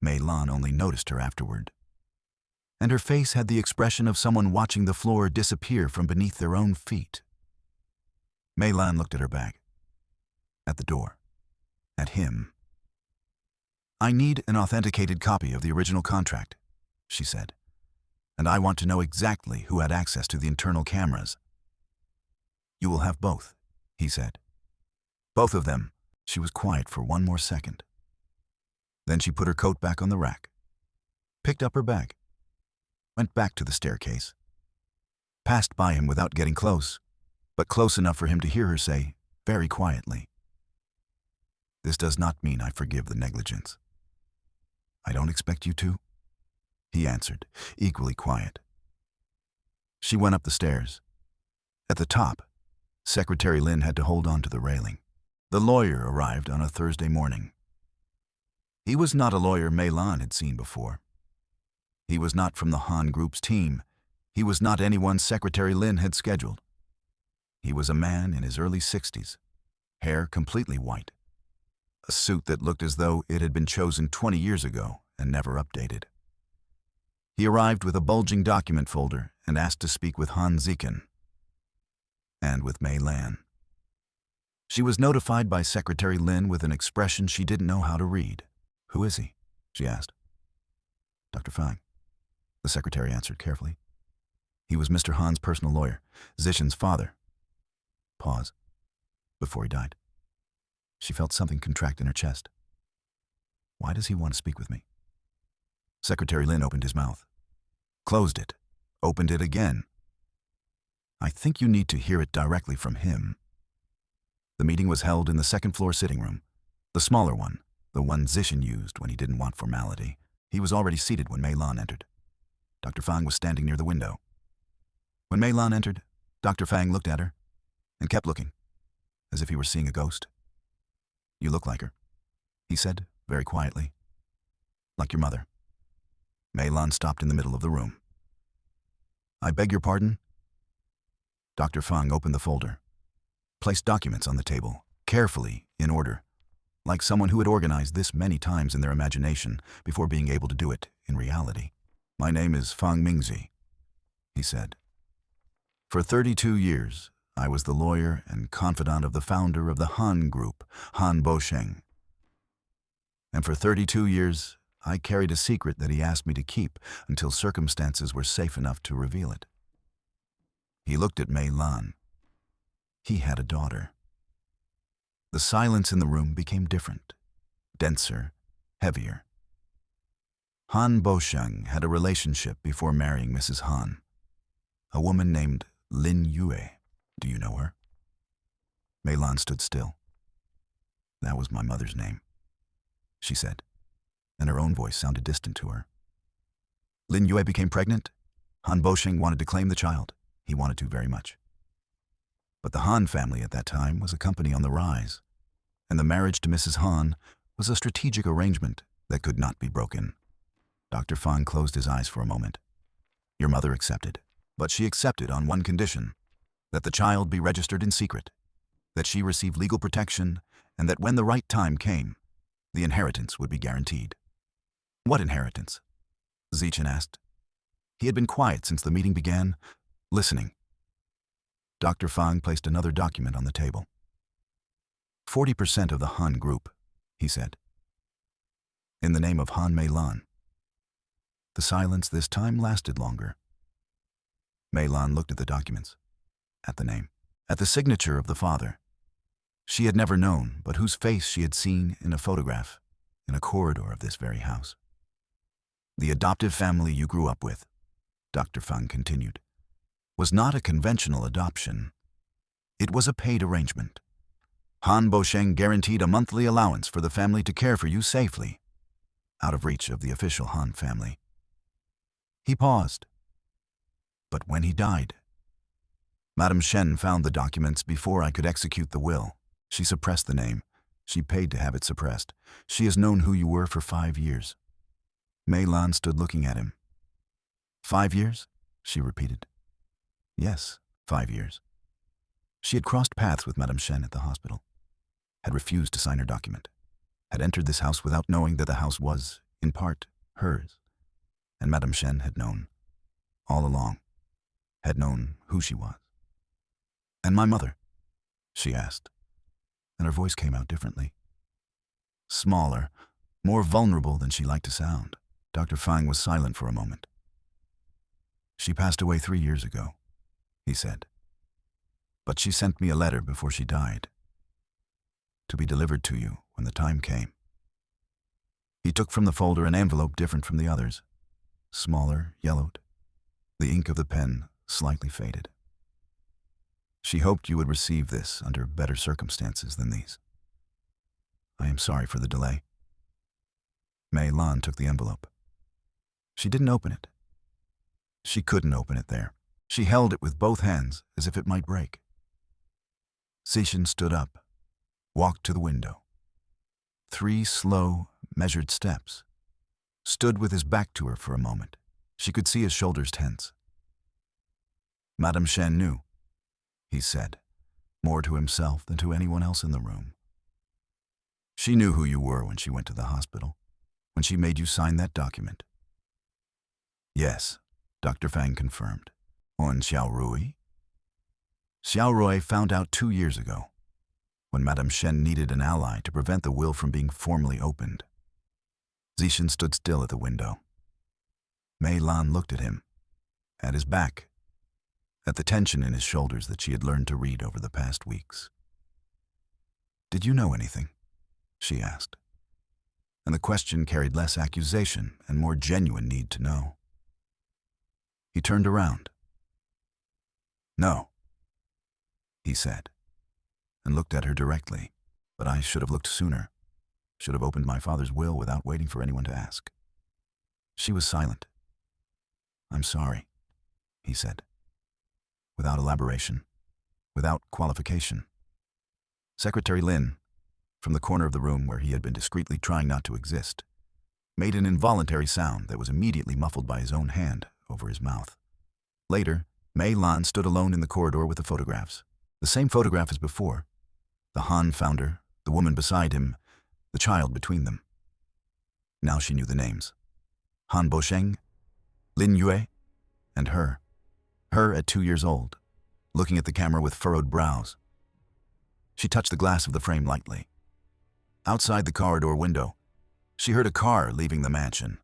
Mei Lan only noticed her afterward. And her face had the expression of someone watching the floor disappear from beneath their own feet. Mei Lan looked at her bag. At the door. At him. "I need an authenticated copy of the original contract," she said. "And I want to know exactly who had access to the internal cameras." "You will have both," he said. "Both of them." She was quiet for one more second. Then she put her coat back on the rack, picked up her bag, went back to the staircase, passed by him without getting close, but close enough for him to hear her say, very quietly, "This does not mean I forgive the negligence." "I don't expect you to," he answered, equally quiet. She went up the stairs. At the top, Secretary Lin had to hold on to the railing. The lawyer arrived on a Thursday morning. He was not a lawyer Mei Lan had seen before. He was not from the Han Group's team. He was not anyone Secretary Lin had scheduled. He was a man in his early 60s, hair completely white, a suit that looked as though it had been chosen 20 years ago and never updated. He arrived with a bulging document folder and asked to speak with Han Zichen and with Mei Lan. She was notified by Secretary Lin with an expression she didn't know how to read. "Who is he?" she asked. "Dr. Fang," the secretary answered carefully. "He was Mr. Han's personal lawyer, Zichen's father." Pause. Before he died. She felt something contract in her chest. Why does he want to speak with me? Secretary Lin opened his mouth, closed it, opened it again. "I think you need to hear it directly from him." The meeting was held in the second-floor sitting room, the smaller one, the one Zichen used when he didn't want formality. He was already seated when Mei Lan entered. Dr. Fang was standing near the window. When Mei Lan entered, Dr. Fang looked at her and kept looking, as if he were seeing a ghost. "You look like her," he said, very quietly. "Like your mother." Mei Lan stopped in the middle of the room. "I beg your pardon?" Dr. Fang opened the folder, placed documents on the table, carefully, in order, like someone who had organized this many times in their imagination before being able to do it in reality. "My name is Fang Mingzi," he said. "For 32 years, I was the lawyer and confidant of the founder of the Han Group, Han Bosheng. And for 32 years, I carried a secret that he asked me to keep until circumstances were safe enough to reveal it." He looked at Mei Lan. He had a daughter. The silence in the room became different, denser, heavier. Han Bosheng had a relationship before marrying Mrs. Han, a woman named Lin Yue. Do you know her? Mei Lan stood still. "That was my mother's name," she said, and her own voice sounded distant to her. "Lin Yue became pregnant. Han Bosheng wanted to claim the child. He wanted to very much. But the Han family at that time was a company on the rise, and the marriage to Mrs. Han was a strategic arrangement that could not be broken." Dr. Fang closed his eyes for a moment. "Your mother accepted, but she accepted on one condition, that the child be registered in secret, that she receive legal protection, and that when the right time came, the inheritance would be guaranteed." "What inheritance?" Zichen asked. He had been quiet since the meeting began, listening. Dr. Fang placed another document on the table. 40% of the Han Group, he said. "In the name of Han Mei Lan." The silence this time lasted longer. Mei Lan looked at the documents, at the name, at the signature of the father. She had never known, but whose face she had seen in a photograph, in a corridor of this very house. "The adoptive family you grew up with," Dr. Fang continued, "was not a conventional adoption. It was a paid arrangement. Han Bosheng guaranteed a monthly allowance for the family to care for you safely, out of reach of the official Han family." He paused. "But when he died, Madame Shen found the documents before I could execute the will. She suppressed the name. She paid to have it suppressed. She has known who you were for 5 years." Mei Lan stood looking at him. "5 years?" she repeated. "Yes, 5 years." She had crossed paths with Madame Shen at the hospital, had refused to sign her document, had entered this house without knowing that the house was, in part, hers. And Madame Shen had known, all along, had known who she was. "And my mother?" she asked, and her voice came out differently. Smaller, more vulnerable than she liked to sound. Dr. Fang was silent for a moment. She passed away 3 years ago, he said. But she sent me a letter before she died, to be delivered to you when the time came. He took from the folder an envelope different from the others, smaller, yellowed, the ink of the pen slightly faded. She hoped you would receive this under better circumstances than these. I am sorry for the delay. Mei Lan took the envelope. She didn't open it. She couldn't open it there. She held it with both hands as if it might break. Zichen stood up, walked to the window. 3 slow, measured steps. Stood with his back to her for a moment. She could see his shoulders tense. Madame Shen knew, he said, more to himself than to anyone else in the room. She knew who you were when she went to the hospital, when she made you sign that document. Yes, Dr. Fang confirmed. On Xiaorui? Xiaorui found out 2 years ago, when Madame Shen needed an ally to prevent the will from being formally opened. Zichen stood still at the window. Mei Lan looked at him, at his back, at the tension in his shoulders that she had learned to read over the past weeks. Did you know anything? She asked. And the question carried less accusation and more genuine need to know. He turned around. No, he said, and looked at her directly. But I should have looked sooner, should have opened my father's will without waiting for anyone to ask. She was silent. I'm sorry, he said, without elaboration, without qualification. Secretary Lin, from the corner of the room where he had been discreetly trying not to exist, made an involuntary sound that was immediately muffled by his own hand over his mouth. Later, Mei Lan stood alone in the corridor with the photographs. The same photograph as before. The Han founder, the woman beside him, the child between them. Now she knew the names. Han Bosheng, Lin Yue, and her. Her at 2 years old, looking at the camera with furrowed brows. She touched the glass of the frame lightly. Outside the corridor window, she heard a car leaving the mansion.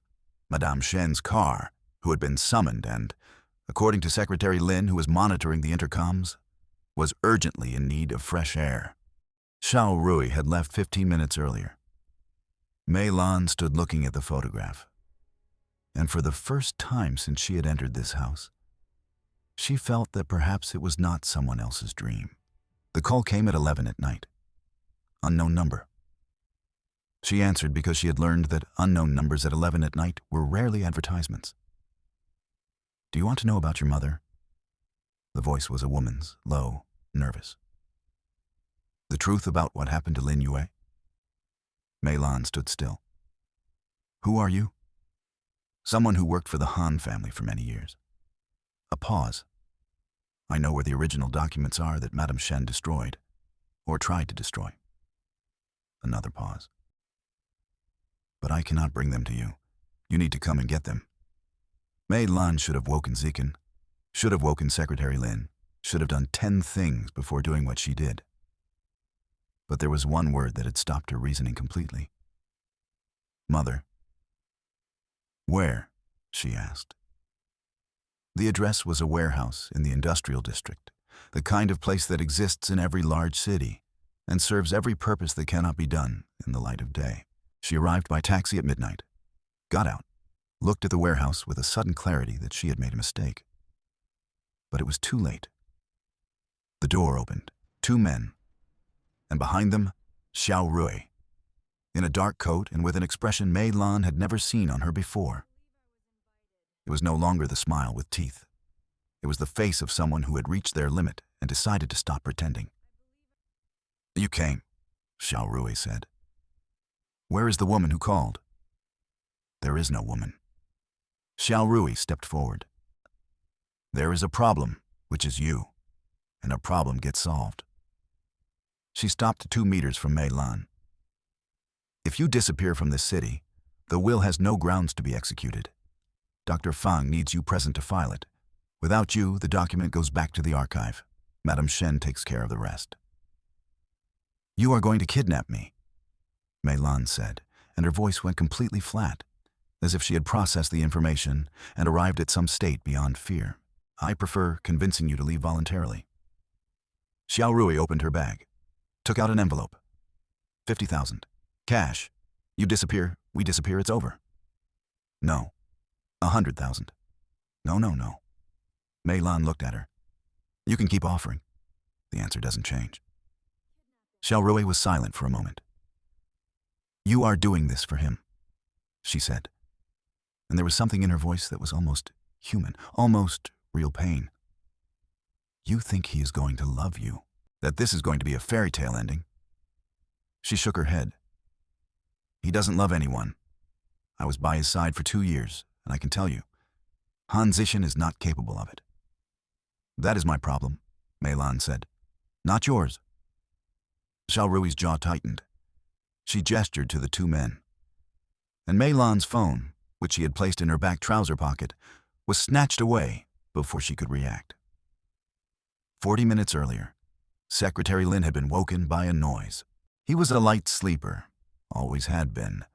Madame Shen's car, who had been summoned and, according to Secretary Lin, who was monitoring the intercoms, was urgently in need of fresh air. Xiaorui had left 15 minutes earlier. Mei Lan stood looking at the photograph. And for the first time since she had entered this house, she felt that perhaps it was not someone else's dream. The call came at 11 at night. Unknown number. She answered because she had learned that unknown numbers at 11 at night were rarely advertisements. Do you want to know about your mother? The voice was a woman's, low, nervous. The truth about what happened to Lin Yue? Mei Lan stood still. Who are you? Someone who worked for the Han family for many years. A pause. I know where the original documents are that Madame Shen destroyed, or tried to destroy. Another pause. But I cannot bring them to you. You need to come and get them. Mei Lan should have woken Zichen, should have woken Secretary Lin, should have done 10 things before doing what she did. But there was one word that had stopped her reasoning completely. Mother. Where? She asked. The address was a warehouse in the industrial district, the kind of place that exists in every large city and serves every purpose that cannot be done in the light of day. She arrived by taxi at midnight, got out, looked at the warehouse with a sudden clarity that she had made a mistake. But it was too late. The door opened, 2 men, and behind them, Xiaorui, in a dark coat and with an expression Mei Lan had never seen on her before. It was no longer the smile with teeth. It was the face of someone who had reached their limit and decided to stop pretending. You came, Xiaorui said. Where is the woman who called? There is no woman. Xiaorui stepped forward. There is a problem, which is you, and a problem gets solved. She stopped 2 meters from Mei Lan. If you disappear from this city, the will has no grounds to be executed. Dr. Fang needs you present to file it. Without you, the document goes back to the archive. Madame Shen takes care of the rest. You are going to kidnap me, Mei Lan said, and her voice went completely flat, as if she had processed the information and arrived at some state beyond fear. I prefer convincing you to leave voluntarily. Xiao Rui opened her bag, took out an envelope. 50,000. Cash. You disappear, we disappear, it's over. No. 100,000. No. Mei Lan looked at her. You can keep offering. The answer doesn't change. Xiao Rui was silent for a moment. You are doing this for him, she said. And there was something in her voice that was almost human, almost real pain. You think he is going to love you, that this is going to be a fairy tale ending. She shook her head. He doesn't love anyone. I was by his side for 2 years, and I can tell you, Han Zichen is not capable of it. That is my problem, Mei Lan said. Not yours. Xiao Rui's jaw tightened. She gestured to the 2 men. And Mei Lan's phone, which she had placed in her back trouser pocket, was snatched away before she could react. 40 minutes earlier, Secretary Lin had been woken by a noise. He was a light sleeper, always had been,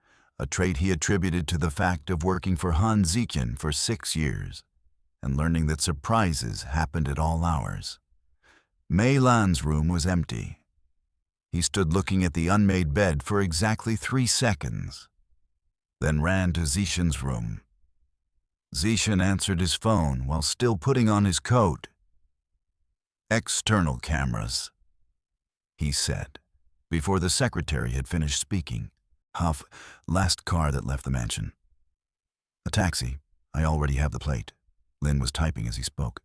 a trait he attributed to the fact of working for Han Zichen for 6 years and learning that surprises happened at all hours. Mei Lan's room was empty. He stood looking at the unmade bed for exactly 3 seconds, then ran to Zichen's room. Zichen answered his phone while still putting on his coat. External cameras, he said, before the secretary had finished speaking. Huff, last car that left the mansion. A taxi. I already have the plate. Lin was typing as he spoke.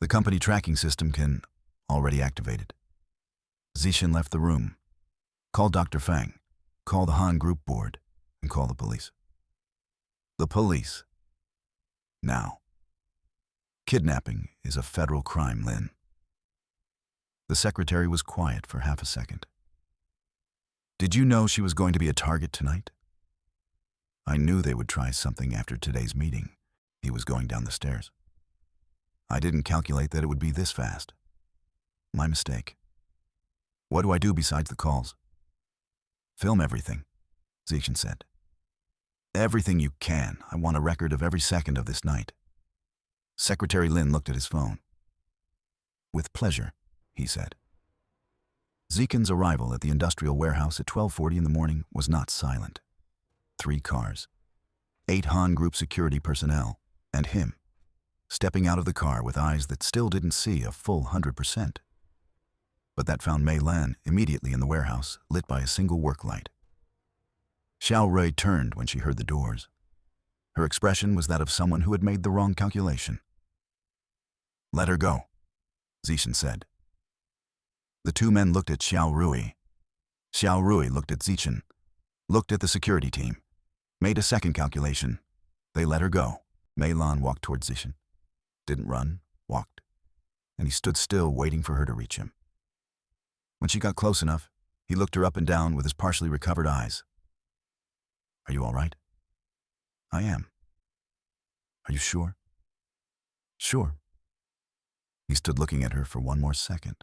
The company tracking system can already activated. Zichen left the room. Call Dr. Fang. Call the Han Group Board. And call the police. The police. Now. Kidnapping is a federal crime, Lin. The secretary was quiet for half a second. Did you know she was going to be a target tonight? I knew they would try something after today's meeting. He was going down the stairs. I didn't calculate that it would be this fast. My mistake. What do I do besides the calls? Film everything, Zichen said. Everything you can. I want a record of every second of this night. Secretary Lin looked at his phone. With pleasure, he said. Zichen's arrival at the industrial warehouse at 12:40 in the morning was not silent. 3 cars, 8 Han Group security personnel, and him, stepping out of the car with eyes that still didn't see a full 100%. But that found Mei Lan immediately in the warehouse, lit by a single work light. Xiao Rui turned when she heard the doors. Her expression was that of someone who had made the wrong calculation. Let her go, Zichen said. The 2 men looked at Xiao Rui. Xiao Rui looked at Zichen, looked at the security team, made a second calculation. They let her go. Mei Lan walked towards Zichen. Didn't run, walked, and he stood still waiting for her to reach him. When she got close enough, he looked her up and down with his partially recovered eyes. Are you all right? I am. Are you sure? Sure. He stood looking at her for 1 more second,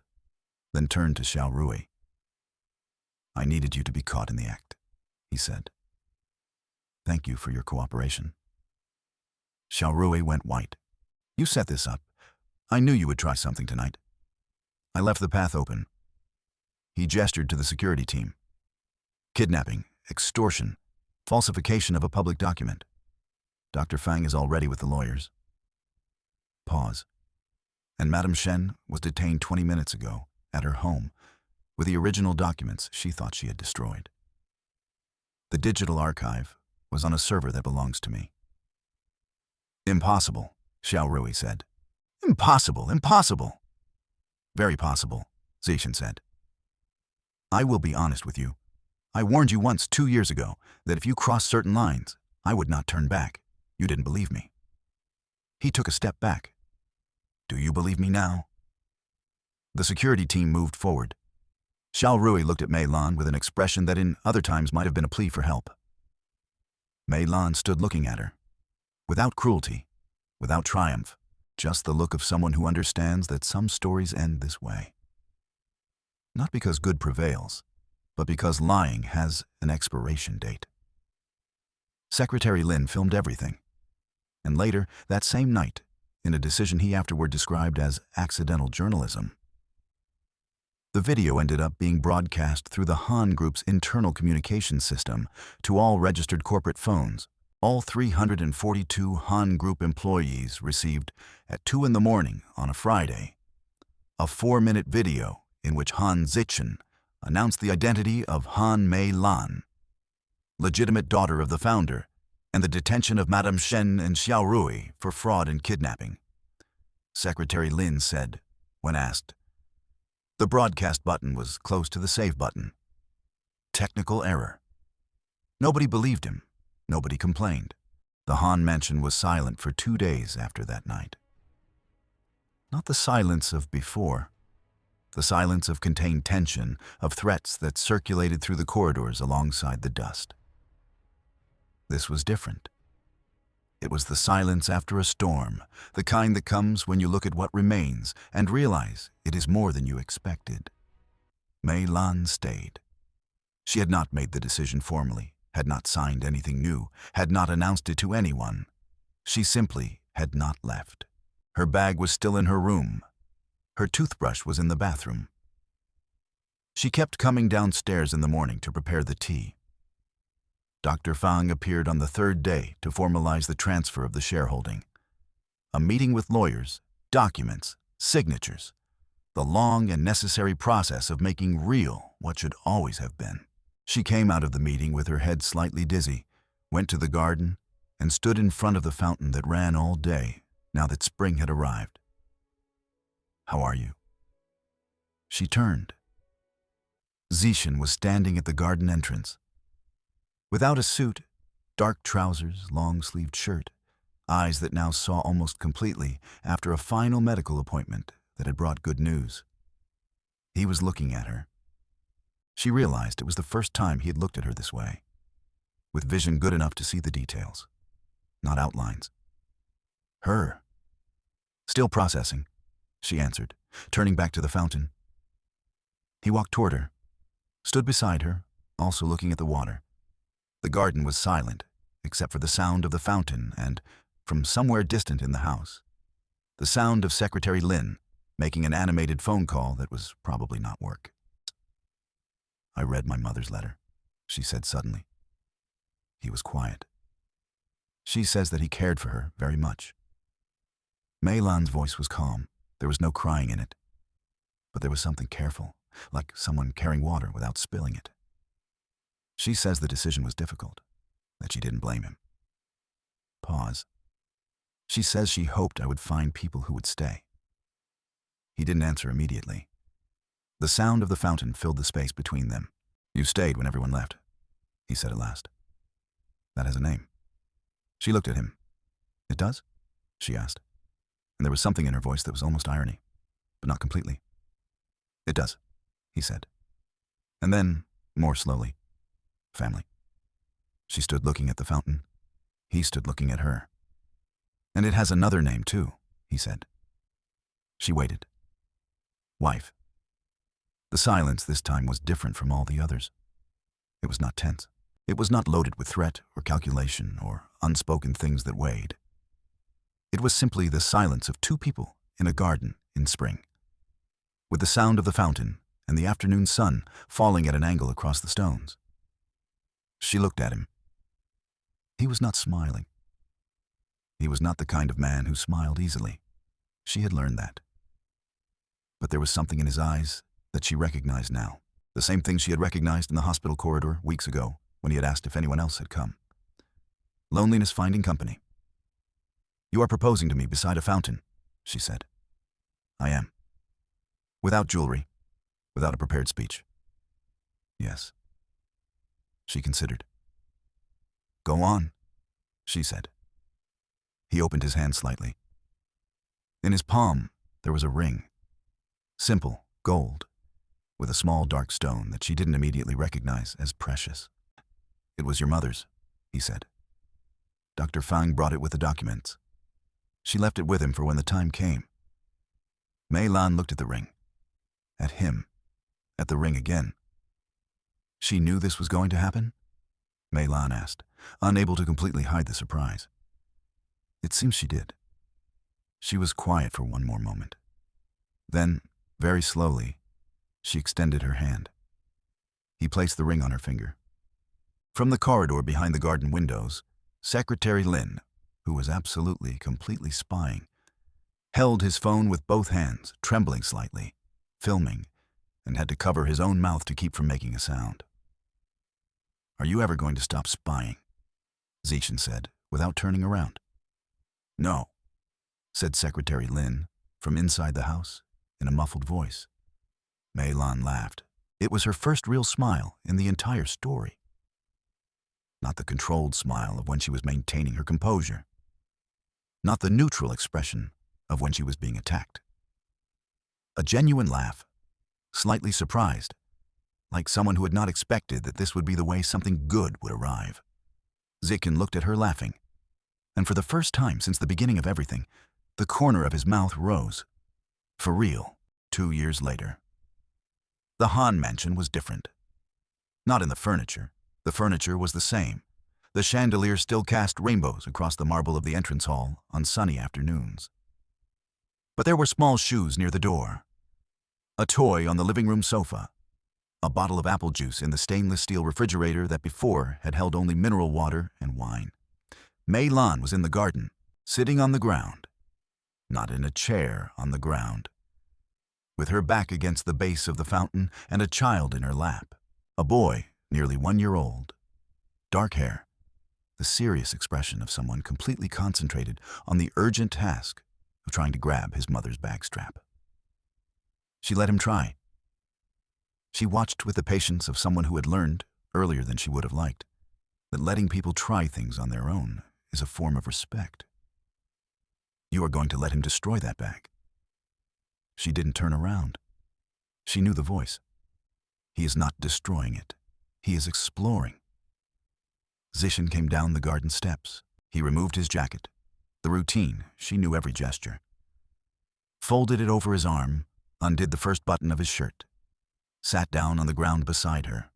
then turned to Xiao Rui. I needed you to be caught in the act, he said. Thank you for your cooperation. Xiao Rui went white. You set this up. I knew you would try something tonight. I left the path open. He gestured to the security team. Kidnapping, extortion, falsification of a public document. Dr. Fang is already with the lawyers. Pause. And Madame Shen was detained 20 minutes ago at her home with the original documents she thought she had destroyed. The digital archive was on a server that belongs to me. Impossible, Xiao Rui said. Impossible, impossible. Very possible, Zichen said. I will be honest with you. I warned you once 2 years ago that if you crossed certain lines, I would not turn back. You didn't believe me. He took a step back. Do you believe me now? The security team moved forward. Xiao Rui looked at Mei Lan with an expression that in other times might have been a plea for help. Mei Lan stood looking at her, without cruelty, without triumph, just the look of someone who understands that some stories end this way. Not because good prevails, but because lying has an expiration date. Secretary Lin filmed everything, and later, that same night, in a decision he afterward described as accidental journalism, the video ended up being broadcast through the Han Group's internal communication system to all registered corporate phones. All 342 Han Group employees received, at 2 in the morning on a Friday, a 4-minute video in which Han Zichen announced the identity of Mei Lan, legitimate daughter of the founder, and the detention of Madame Shen and Xiao Rui for fraud and kidnapping. Secretary Lin said, when asked, the broadcast button was close to the save button. Technical error. Nobody believed him. Nobody complained. The Han mansion was silent for 2 days after that night. Not the silence of before. The silence of contained tension, of threats that circulated through the corridors alongside the dust. This was different. It was the silence after a storm, the kind that comes when you look at what remains and realize it is more than you expected. Mei Lan stayed. She had not made the decision formally, had not signed anything new, had not announced it to anyone. She simply had not left. Her bag was still in her room. Her toothbrush was in the bathroom. She kept coming downstairs in the morning to prepare the tea. Dr. Fang appeared on the 3rd day to formalize the transfer of the shareholding. A meeting with lawyers, documents, signatures, the long and necessary process of making real what should always have been. She came out of the meeting with her head slightly dizzy, went to the garden, and stood in front of the fountain that ran all day, now that spring had arrived. How are you? She turned. Zichen was standing at the garden entrance. Without a suit, dark trousers, long-sleeved shirt, eyes that now saw almost completely after a final medical appointment that had brought good news. He was looking at her. She realized it was the first time he had looked at her this way, with vision good enough to see the details, not outlines. Her. Still processing, she answered, turning back to the fountain. He walked toward her, stood beside her, also looking at the water. The garden was silent, except for the sound of the fountain and, from somewhere distant in the house, the sound of Secretary Lin making an animated phone call that was probably not work. I read my mother's letter, she said suddenly. He was quiet. She says that he cared for her very much. Mei Lan's voice was calm. There was no crying in it. But there was something careful, like someone carrying water without spilling it. She says the decision was difficult, that she didn't blame him. Pause. She says she hoped I would find people who would stay. He didn't answer immediately. The sound of the fountain filled the space between them. You stayed when everyone left, he said at last. That has a name. She looked at him. It does? She asked. And there was something in her voice that was almost irony, but not completely. It does, he said. And then, more slowly, family. She stood looking at the fountain. He stood looking at her. And it has another name, too, he said. She waited. Wife. The silence this time was different from all the others. It was not tense. It was not loaded with threat or calculation or unspoken things that weighed. It was simply the silence of two people in a garden in spring, with the sound of the fountain and the afternoon sun falling at an angle across the stones. She looked at him. He was not smiling. He was not the kind of man who smiled easily. She had learned that. But there was something in his eyes that she recognized now, the same thing she had recognized in the hospital corridor weeks ago when he had asked if anyone else had come. Loneliness finding company. You are proposing to me beside a fountain, she said. I am. Without jewelry, without a prepared speech. Yes. She considered. Go on, she said. He opened his hand slightly. In his palm, there was a ring. Simple, gold, with a small dark stone that she didn't immediately recognize as precious. It was your mother's, he said. Dr. Fang brought it with the documents. She left it with him for when the time came. Mei Lan looked at the ring, at him, at the ring again. She knew this was going to happen? Mei Lan asked, unable to completely hide the surprise. It seems she did. She was quiet for one more moment. Then, very slowly, she extended her hand. He placed the ring on her finger. From the corridor behind the garden windows, Secretary Lin, who was absolutely, completely spying, held his phone with both hands, trembling slightly, filming, and had to cover his own mouth to keep from making a sound. "Are you ever going to stop spying?" Zichen said, without turning around. "No," said Secretary Lin from inside the house in a muffled voice. Mei Lan laughed. It was her first real smile in the entire story. Not the controlled smile of when she was maintaining her composure. Not the neutral expression of when she was being attacked. A genuine laugh, slightly surprised, like someone who had not expected that this would be the way something good would arrive. Zichen looked at her laughing, and for the first time since the beginning of everything, the corner of his mouth rose. For real, 2 years later. The Han mansion was different. Not in the furniture. The furniture was the same. The chandelier still cast rainbows across the marble of the entrance hall on sunny afternoons. But there were small shoes near the door, a toy on the living room sofa, a bottle of apple juice in the stainless steel refrigerator that before had held only mineral water and wine. Mei Lan was in the garden, sitting on the ground. Not in a chair, on the ground. With her back against the base of the fountain and a child in her lap. A boy, nearly 1 year old. Dark hair. The serious expression of someone completely concentrated on the urgent task of trying to grab his mother's bag strap. She let him try. She watched with the patience of someone who had learned, earlier than she would have liked, that letting people try things on their own is a form of respect. "You are going to let him destroy that bag." She didn't turn around. She knew the voice. He is not destroying it. He is exploring. Zichen came down the garden steps. He removed his jacket. The routine, she knew every gesture. Folded it over his arm, undid the first button of his shirt. Sat down on the ground beside her.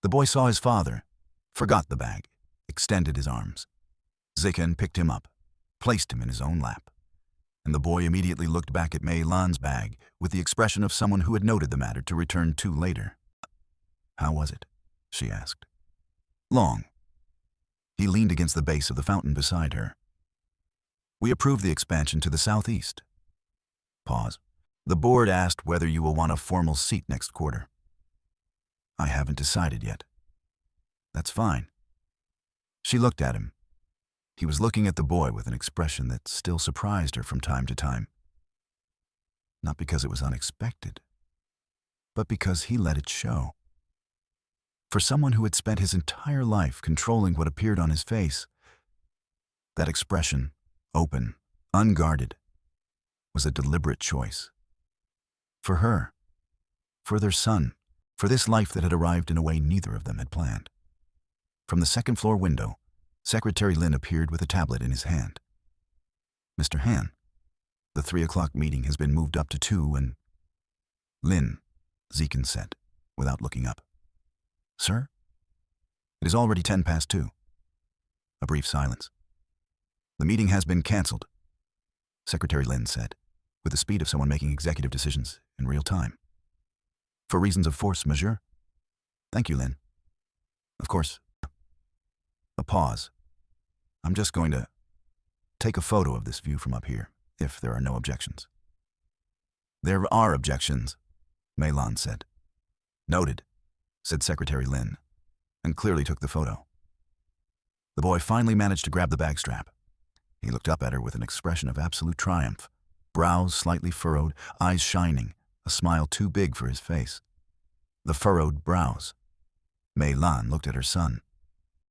The boy saw his father, forgot the bag, extended his arms. Zichen picked him up, placed him in his own lap. And the boy immediately looked back at Mei Lan's bag with the expression of someone who had noted the matter to return to later. "How was it?" she asked. "Long." He leaned against the base of the fountain beside her. "We approved the expansion to the southeast." Pause. "The board asked whether you will want a formal seat next quarter." "I haven't decided yet." "That's fine." She looked at him. He was looking at the boy with an expression that still surprised her from time to time. Not because it was unexpected, but because he let it show. For someone who had spent his entire life controlling what appeared on his face, that expression, open, unguarded, was a deliberate choice. For her, for their son, for this life that had arrived in a way neither of them had planned. From the second-floor window, Secretary Lin appeared with a tablet in his hand. "Mr. Han, the 3 o'clock meeting has been moved up to 2 and—" "Lin," Zichen said, without looking up. "Sir?" "It is already 2:10. A brief silence. "The meeting has been cancelled," Secretary Lin said, with the speed of someone making executive decisions in real time. "For reasons of force majeure." "Thank you, Lin." "Of course." A pause. "I'm just going to take a photo of this view from up here, if there are no objections." "There are objections," Mei Lan said. "Noted," said Secretary Lin, and clearly took the photo. The boy finally managed to grab the bag strap. He looked up at her with an expression of absolute triumph, brows slightly furrowed, eyes shining, a smile too big for his face. The furrowed brows. Mei Lan looked at her son.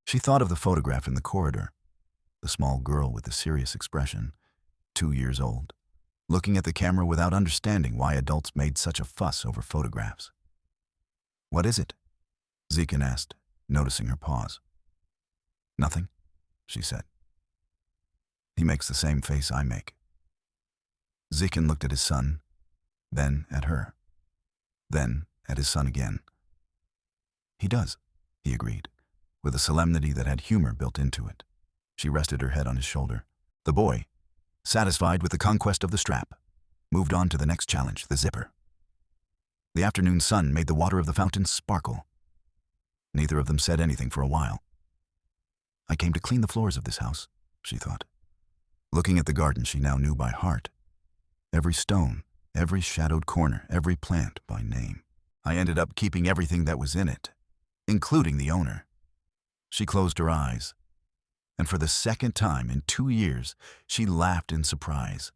She thought of the photograph in the corridor, the small girl with the serious expression, 2 years old, looking at the camera without understanding why adults made such a fuss over photographs. "What is it?" Zichen asked, noticing her pause. "Nothing," she said. "He makes the same face I make." Zichen looked at his son, then at her, then at his son again. He does, he agreed, with a solemnity that had humor built into it. She rested her head on his shoulder. The boy, satisfied with the conquest of the strap, moved on to the next challenge, the zipper. The afternoon sun made the water of the fountain sparkle. Neither of them said anything for a while. I came to clean the floors of this house, she thought, looking at the garden she now knew by heart. Every stone, every shadowed corner, every plant by name. I ended up keeping everything that was in it, including the owner. She closed her eyes, and for the second time in 2 years, she laughed in surprise.